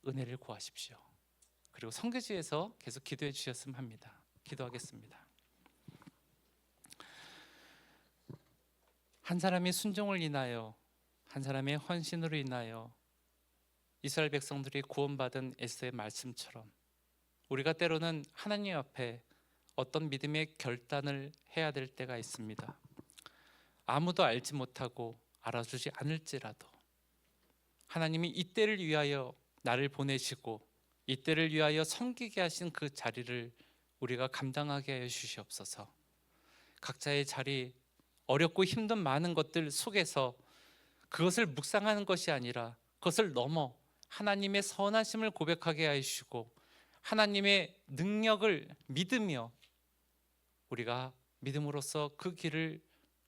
은혜를 구하십시오. 그리고 성교지에서 계속 기도해 주셨으면 합니다. 기도하겠습니다. 한 사람의 순종을 인하여, 한 사람의 헌신으로 인하여 이스라엘 백성들이 구원받은 에스더의 말씀처럼 우리가 때로는 하나님 앞에 어떤 믿음의 결단을 해야 될 때가 있습니다. 아무도 알지 못하고 알아주지 않을지라도 하나님이 이때를 위하여 나를 보내시고 이때를 위하여 섬기게 하신 그 자리를 우리가 감당하게 하여 주시옵소서. 각자의 자리, 어렵고 힘든 많은 것들 속에서 그것을 묵상하는 것이 아니라 그것을 넘어 하나님의 선하심을 고백하게 하여 주시고 하나님의 능력을 믿으며 우리가 믿음으로써 그 길을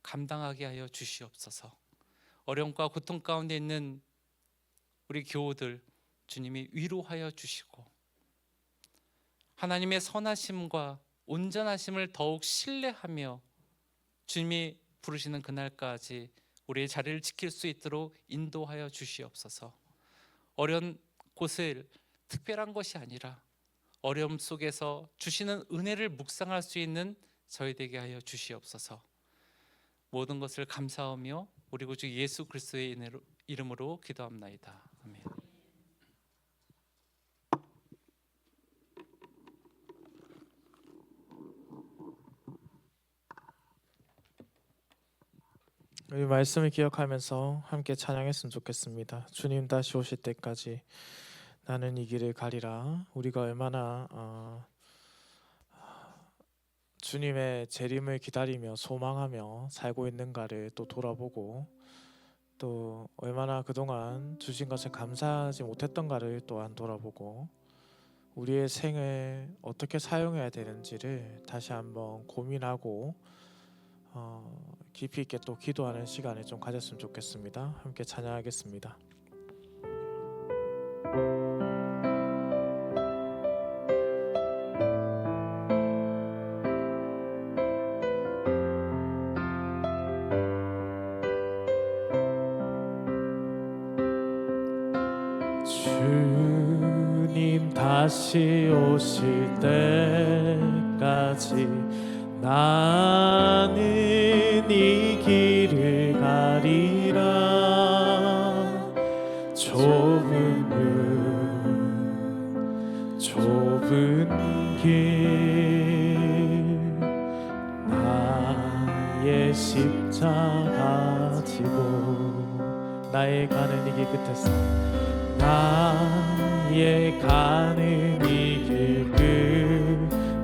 감당하게 하여 주시옵소서. 어려움과 고통 가운데 있는 우리 교우들 주님이 위로하여 주시고 하나님의 선하심과 온전하심을 더욱 신뢰하며 주님이 부르시는 그날까지 우리의 자리를 지킬 수 있도록 인도하여 주시옵소서. 어려운 곳을 특별한 것이 아니라 어려움 속에서 주시는 은혜를 묵상할 수 있는 저희 되게 하여 주시옵소서. 모든 것을 감사하며 우리 구주 예수 그리스도의 이름으로 기도합나이다. 아멘. 이 말씀을 기억하면서 함께 찬양했으면 좋겠습니다. 주님 다시 오실 때까지 나는 이 길을 가리라. 우리가 얼마나 주님의 재림을 기다리며 소망하며 살고 있는가를 또 돌아보고 또 얼마나 그동안 주신 것을 감사하지 못했던가를 또한 돌아보고 우리의 생을 어떻게 사용해야 되는지를 다시 한번 고민하고 깊이 있게 또 기도하는 시간을 좀 가졌으면 좋겠습니다. 함께 찬양하겠습니다. 주님 다시 오실 때까지 나는 이 길을 가리라. 좁은 길 나의 십자가 지고 나의 가는 이 길 끝에서 나의 가는 이 길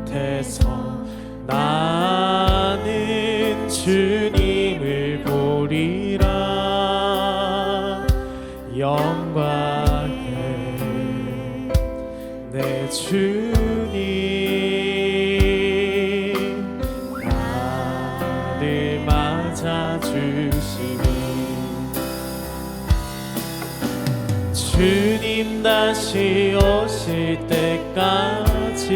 끝에서 나는 주님을 보리라. 영광의 내 주님 나를 맞아주시니 주님 다시 오실 때까지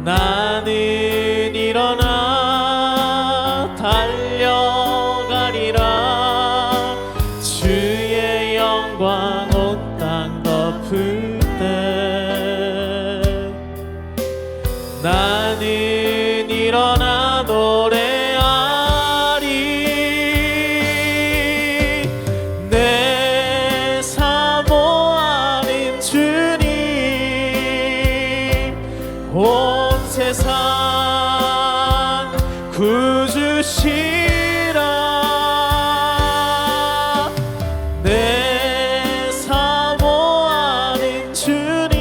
나는 일어나 달려가리라. 주의 영광 온 땅 덮을 때 주시라. 내 사모하는 주님,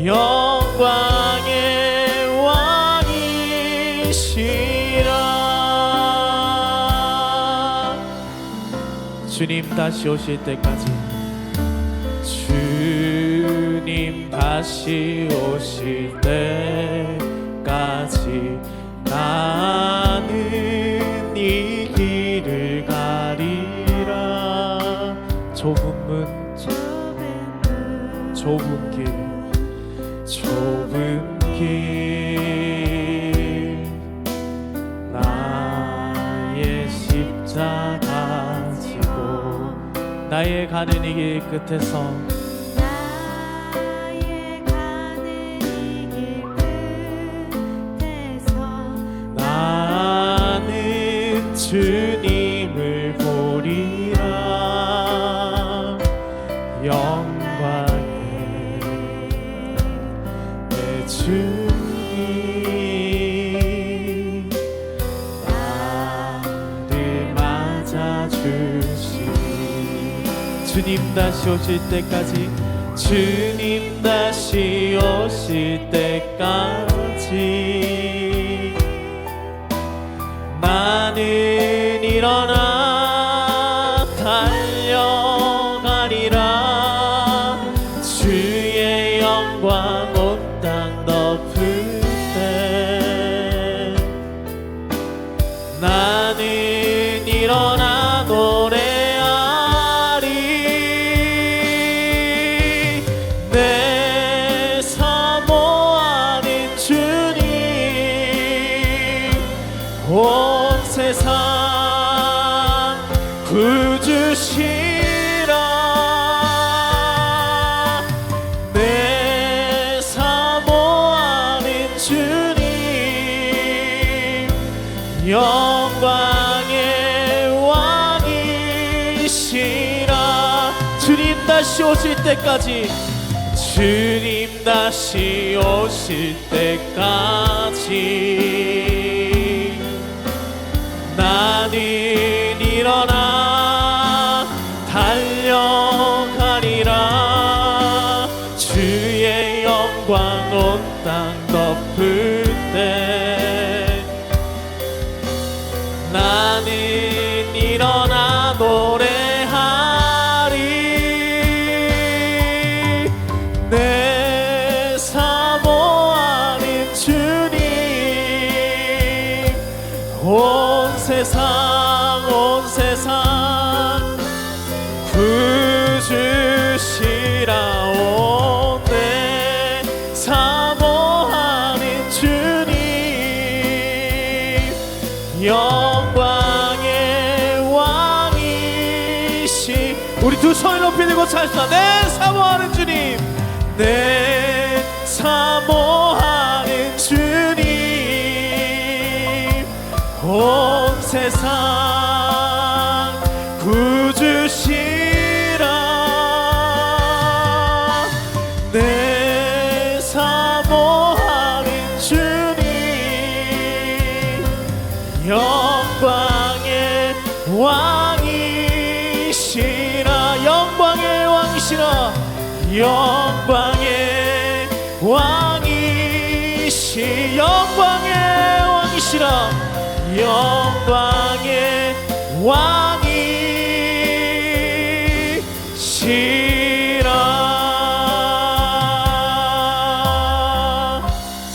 영광의 왕이시라. 주님 다시 오실 때까지, 주님 다시 오실 때까지 나는 이 길을 가리라. 좁은 문, 좁은 길, 좁은 길, 나의 십자가 지고 나의 가는 이 길 끝에서 나는 주님을 보리라. 영광의 내 주님, 나를 맞아주시니. 주님 다시 오실 때까지, 주님 다시 오실 때까지 나는 일어나 달려가리라. 주의 영광 온 땅 덮을 때 나는 일어나 노래하리. 내 사모하는 주님, 온 세상 구주시라. 내 사모하는 주님, 영광의 왕이시라. 주님 다시 오실 때까지, 주님 다시 오실 때까지 나는 일어나 달려가리라. 주의 영광 온 땅 덮을 때 나는 일어나 노래하리. 내 사모하는 주님, 온 세상 온 세상 구주시라. 오, 내 사모하는 주님, 영광의 왕이시. 우리 두 손을 높이 들고 찬송합니다. 내 사모하는 주님, 내 사모하는 주님, 온 세상 구주시라. 내 사모하는 주님, 영광의 왕이시라. 영광의 왕이시라. 영광의 왕이시. 영광의 왕이시라. 영광의 왕이시라.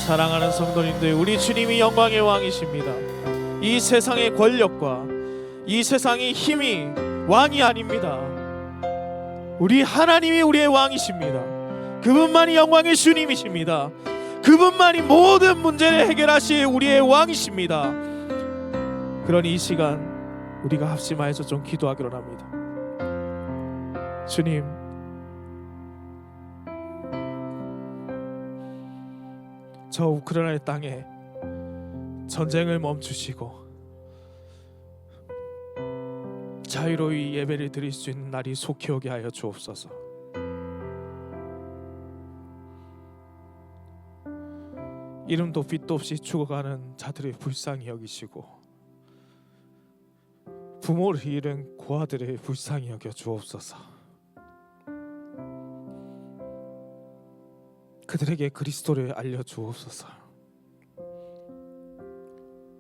사랑하는 성도님들, 우리 주님이 영광의 왕이십니다. 이 세상의 권력과 이 세상의 힘이 왕이 아닙니다. 우리 하나님이 우리의 왕이십니다. 그분만이 영광의 주님이십니다. 그분만이 모든 문제를 해결하실 우리의 왕이십니다. 그러니 이 시간 우리가 합심하여서 좀 기도하기로 합니다. 주님, 저 우크라이나 땅에 전쟁을 멈추시고 자유로이 예배를 드릴 수 있는 날이 속히 오게 하여 주옵소서. 이름도 빛도 없이 죽어가는 자들을 불쌍히 여기시고 부모를 잃은 고아들을 불쌍히 여겨 주옵소서. 그들에게 그리스도를 알려 주옵소서.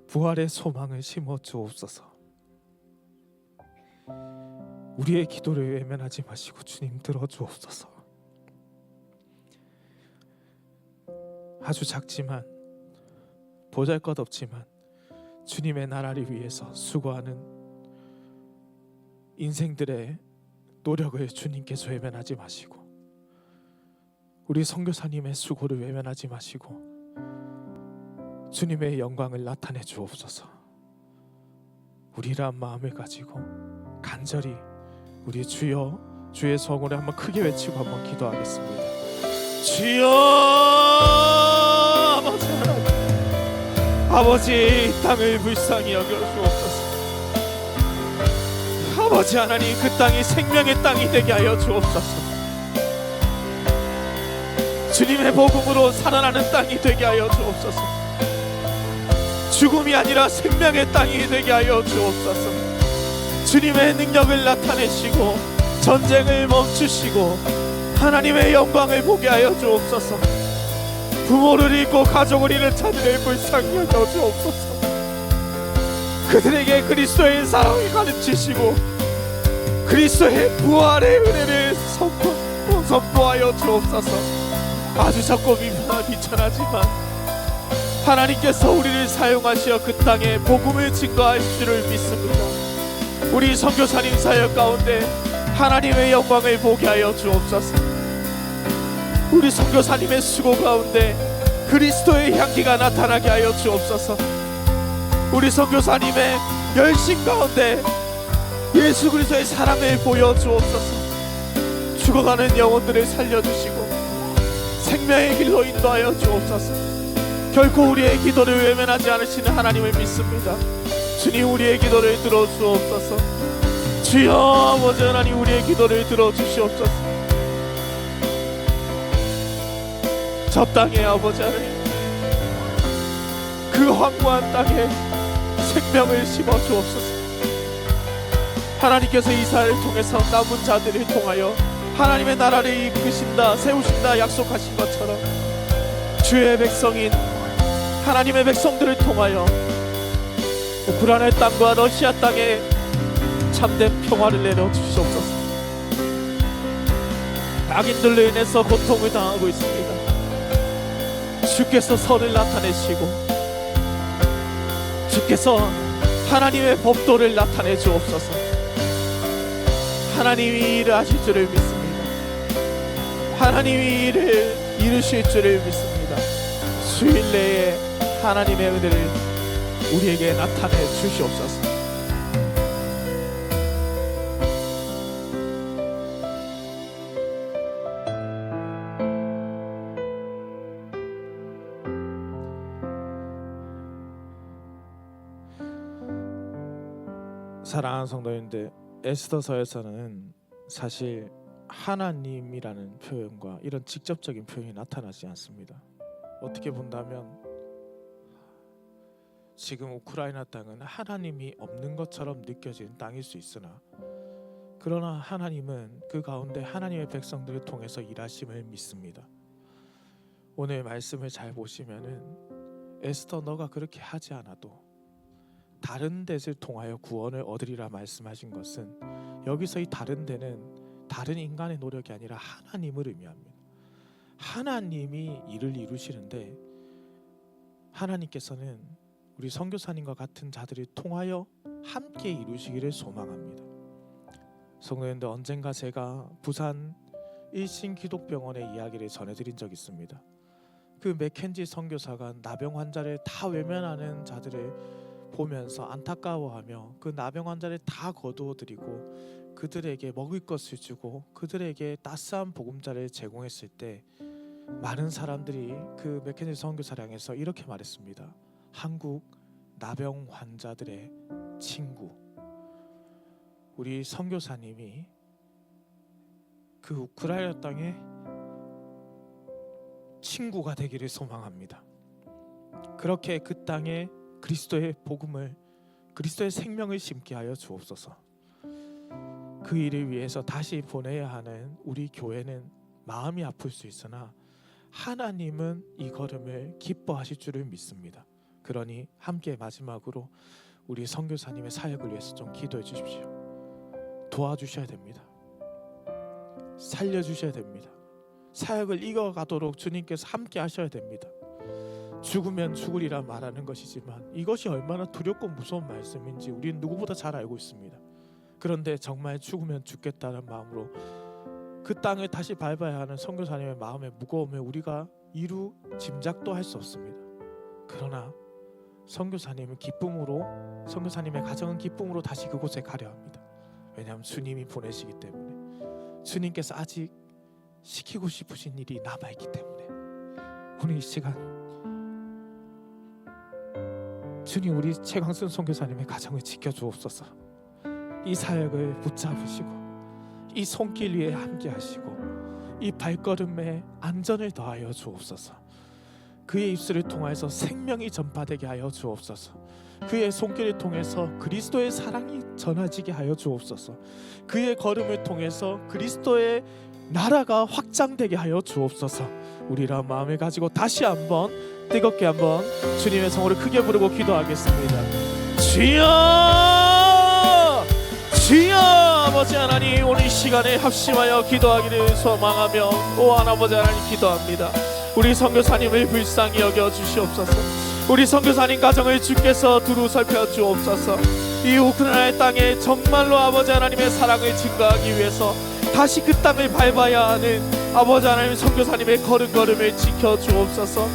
부활의 소망을 심어 주옵소서. 우리의 기도를 외면하지 마시고 주님 들어 주옵소서. 아주 작지만 보잘것없지만 주님의 나라를 위해서 수고하는 인생들의 노력을 주님께서 외면하지 마시고 우리 선교사님의 수고를 외면하지 마시고 주님의 영광을 나타내 주옵소서. 우리란 마음을 가지고 간절히 우리 주여 주의 성으로 한번 크게 외치고 한번 기도하겠습니다. 주여 아버지 하나님, 아버지 이 땅을 불쌍히 여겨 주옵소서. 아버지 하나님 그 땅이 생명의 땅이 되게 하여 주옵소서. 주님의 복음으로 살아나는 땅이 되게 하여 주옵소서. 죽음이 아니라 생명의 땅이 되게 하여 주옵소서. 주님의 능력을 나타내시고 전쟁을 멈추시고 하나님의 영광을 보게 하여 주옵소서. 부모를 잃고 가족을 잃은 자들을 불쌍히 여겨 주옵소서. 그들에게 그리스도의 사랑을 가르치시고 그리스도의 부활의 은혜를 선포하여 주옵소서. 아주 작고 비천하지만 하나님께서 우리를 사용하시어 그 땅에 복음을 증거하실 줄을 믿습니다. 우리 선교사님 사역 가운데 하나님의 영광을 보게 하여 주옵소서. 우리 선교사님의 수고 가운데 그리스도의 향기가 나타나게 하여 주옵소서. 우리 선교사님의 열심 가운데 예수 그리스도의 사랑을 보여 주옵소서. 죽어가는 영혼들을 살려주시고 생명의 길로 인도하여 주옵소서. 결코 우리의 기도를 외면하지 않으시는 하나님을 믿습니다. 주님 우리의 기도를 들어주옵소서. 주여 아버지 하나님 우리의 기도를 들어주시옵소서. 저 땅에 아버지 하나님 그 황무한 땅에 생명을 심어 주옵소서. 하나님께서 이스라엘을 통해서 남은 자들을 통하여 하나님의 나라를 이끄신다 세우신다 약속하신 것처럼 주의 백성인 하나님의 백성들을 통하여 우크라이나 땅과 러시아 땅에 참된 평화를 내려주시옵소서. 악인들로 인해서 고통을 당하고 있습니다. 주께서 선을 나타내시고 주께서 하나님의 법도를 나타내 주옵소서. 하나님이 일을 하실 줄을 믿습니다. 하나님이 일을 이루실 줄을 믿습니다. 수일 내에 하나님의 은혜를 우리에게 나타내 주시옵소서. 사랑하는 성도님들, 에스더서에서는 사실 하나님이라는 표현과 이런 직접적인 표현이 나타나지 않습니다. 어떻게 본다면 지금 우크라이나 땅은 하나님이 없는 것처럼 느껴지는 땅일 수 있으나 그러나 하나님은 그 가운데 하나님의 백성들을 통해서 일하심을 믿습니다. 오늘 말씀을 잘 보시면은 에스더 너가 그렇게 하지 않아도 다른 데를 통하여 구원을 얻으리라 말씀하신 것은 여기서 이 다른 데는 다른 인간의 노력이 아니라 하나님을 의미합니다. 하나님이 일을 이루시는데 하나님께서는 우리 선교사님과 같은 자들을 통하여 함께 이루시기를 소망합니다. 성도님들, 언젠가 제가 부산 일신기독병원의 이야기를 전해드린 적이 있습니다. 그 맥켄지 선교사가 나병 환자를 다 외면하는 자들을 보면서 안타까워하며 그 나병 환자를 다 거두어드리고 그들에게 먹을 것을 주고 그들에게 따스한 보금자를 제공했을 때 많은 사람들이 그 맥켄지 선교사를 향해서 이렇게 말했습니다. 한국 나병 환자들의 친구, 우리 선교사님이 그 우크라이나 땅에 친구가 되기를 소망합니다. 그렇게 그 땅에 그리스도의 복음을, 그리스도의 생명을 심게 하여 주옵소서. 그 일을 위해서 다시 보내야 하는 우리 교회는 마음이 아플 수 있으나 하나님은 이 걸음을 기뻐하실 줄을 믿습니다. 그러니 함께 마지막으로 우리 선교사님의 사역을 위해서 좀 기도해 주십시오. 도와주셔야 됩니다. 살려주셔야 됩니다. 사역을 이어가도록 주님께서 함께 하셔야 됩니다. 죽으면 죽으리라 말하는 것이지만 이것이 얼마나 두렵고 무서운 말씀인지 우리는 누구보다 잘 알고 있습니다. 그런데 정말 죽으면 죽겠다는 마음으로 그 땅을 다시 밟아야 하는 선교사님의 마음의 무거움을 우리가 이루 짐작도 할 수 없습니다. 그러나 선교사님은 기쁨으로, 선교사님의 가정은 기쁨으로 다시 그곳에 가려 합니다. 왜냐하면 주님이 보내시기 때문에, 주님께서 아직 시키고 싶으신 일이 남아있기 때문에. 오늘 이 시간 주님, 우리 최광순 선교사님의 가정을 지켜주옵소서. 이 사역을 붙잡으시고 이 손길 위에 함께 하시고 이 발걸음에 안전을 더하여 주옵소서. 그의 입술을 통해서 생명이 전파되게 하여 주옵소서. 그의 손길을 통해서 그리스도의 사랑이 전해지게 하여 주옵소서. 그의 걸음을 통해서 그리스도의 나라가 확장되게 하여 주옵소서. 우리라 마음을 가지고 다시 한번 뜨겁게 한번 주님의 성으로 크게 부르고 기도하겠습니다. 주여, 주여. 아버지 하나님, 오늘 이 시간에 합심하여 기도하기를 소망하며 오 아버지 하나님 기도합니다. 우리 선교사님을 불쌍히 여겨 주시옵소서. 우리 선교사님 가정을 주께서 두루 살펴 주옵소서. 이 우크라이나의 땅에 정말로 아버지 하나님의 사랑을 증거하기 위해서 다시 그 땅을 밟아야 하는 아버지 하나님 선교사님의 걸음걸음을 지켜 주옵소서.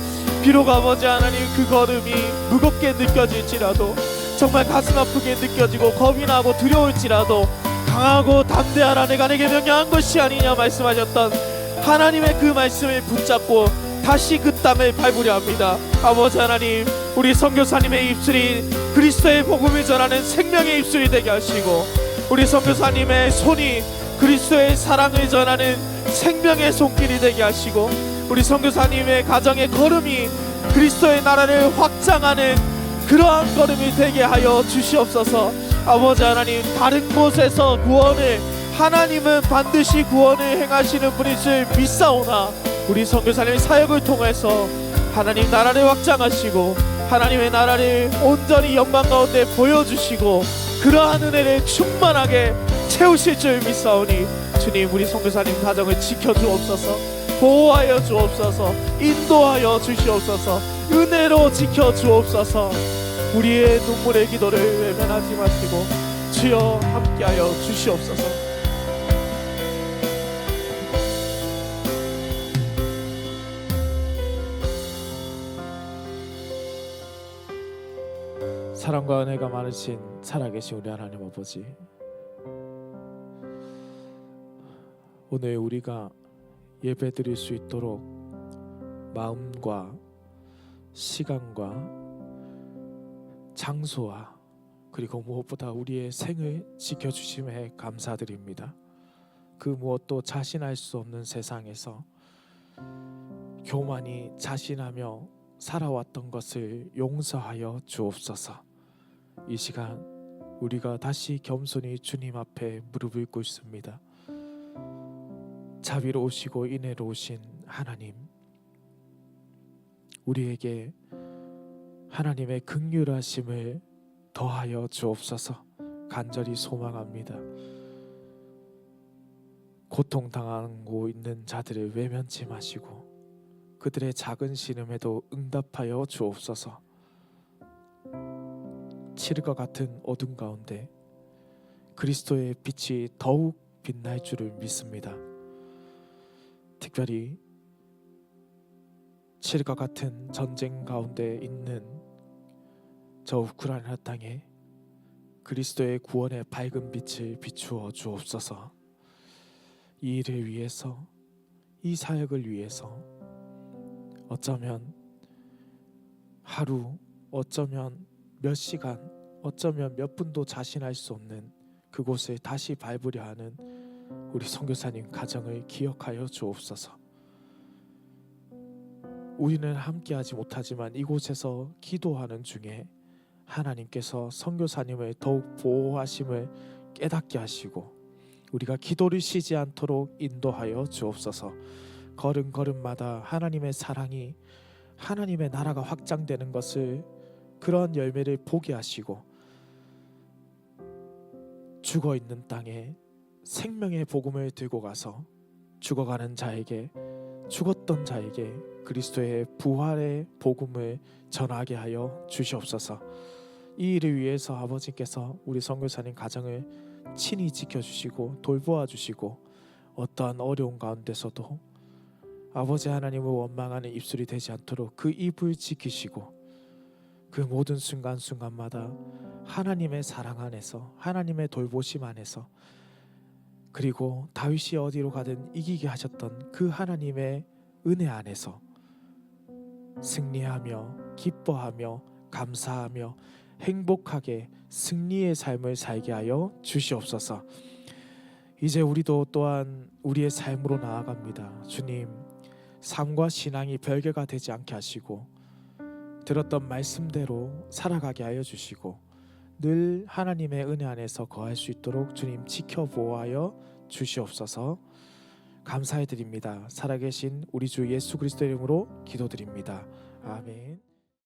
비록 아버지 하나님 그 걸음이 무겁게 느껴질지라도, 정말 가슴 아프게 느껴지고 겁이 나고 두려울지라도 강하고 담대하라 내가 내게 명령한 것이 아니냐 말씀하셨던 하나님의 그 말씀을 붙잡고 다시 그 땅을 밟으려 합니다. 아버지 하나님, 우리 선교사님의 입술이 그리스도의 복음을 전하는 생명의 입술이 되게 하시고, 우리 선교사님의 손이 그리스도의 사랑을 전하는 생명의 손길이 되게 하시고, 우리 선교사님의 가정의 걸음이 그리스도의 나라를 확장하는 그러한 걸음이 되게 하여 주시옵소서. 아버지 하나님, 다른 곳에서 구원을, 하나님은 반드시 구원을 행하시는 분인 줄 믿사오나 우리 선교사님의 사역을 통해서 하나님 나라를 확장하시고 하나님의 나라를 온전히 영광 가운데 보여주시고 그러한 은혜를 충만하게 채우실 줄 믿사오니 주님, 우리 선교사님 가정을 지켜주옵소서. 보호하여 주옵소서. 인도하여 주시옵소서. 은혜로 지켜주옵소서. 우리의 눈물의 기도를 외면하지 마시고 주여 함께하여 주시옵소서. 사랑과 은혜가 많으신 살아계신 우리 하나님 아버지, 오늘 우리가 예배드릴 수 있도록 마음과 시간과 장소와 그리고 무엇보다 우리의 생을 지켜주심에 감사드립니다. 그 무엇도 자신할 수 없는 세상에서 교만이 자신하며 살아왔던 것을 용서하여 주옵소서. 이 시간 우리가 다시 겸손히 주님 앞에 무릎을 꿇습니다. 자비로우시고 인애로우신 하나님, 우리에게 하나님의 긍휼하심을 더하여 주옵소서. 간절히 소망합니다. 고통당하고 있는 자들을 외면치 마시고 그들의 작은 신음에도 응답하여 주옵소서. 칠흑과 같은 어둠 가운데 그리스도의 빛이 더욱 빛날 줄을 믿습니다. 특별히 칠흑과 같은 전쟁 가운데 있는 저 우크라이나 땅에 그리스도의 구원의 밝은 빛을 비추어 주옵소서. 이 일을 위해서, 이 사역을 위해서 어쩌면 하루, 어쩌면 몇 시간, 어쩌면 몇 분도 자신할 수 없는 그곳을 다시 밟으려 하는 우리 선교사님 가정을 기억하여 주옵소서. 우리는 함께하지 못하지만 이곳에서 기도하는 중에 하나님께서 선교사님을 더욱 보호하심을 깨닫게 하시고 우리가 기도를 쉬지 않도록 인도하여 주옵소서. 걸음걸음마다 하나님의 사랑이 하나님의 나라가 확장되는 것을 그런 열매를 보게 하시고 죽어있는 땅에 생명의 복음을 들고 가서 죽어가는 자에게 죽었던 자에게 그리스도의 부활의 복음을 전하게 하여 주시옵소서. 이 일을 위해서 아버지께서 우리 선교사님 가정을 친히 지켜주시고 돌보아 주시고 어떠한 어려운 가운데서도 아버지 하나님을 원망하는 입술이 되지 않도록 그 입을 지키시고 그 모든 순간순간마다 하나님의 사랑 안에서 하나님의 돌보심 안에서 그리고 다윗이 어디로 가든 이기게 하셨던 그 하나님의 은혜 안에서 승리하며 기뻐하며 감사하며 행복하게 승리의 삶을 살게 하여 주시옵소서. 이제 우리도 또한 우리의 삶으로 나아갑니다. 주님, 삶과 신앙이 별개가 되지 않게 하시고 들었던 말씀대로 살아가게 하여 주시고 늘 하나님의 은혜 안에서 거할 수 있도록 주님 지켜보아여 주시옵소서. 감사해 드립니다. 살아계신 우리 주 예수 그리스도 이름으로 기도드립니다. 아멘.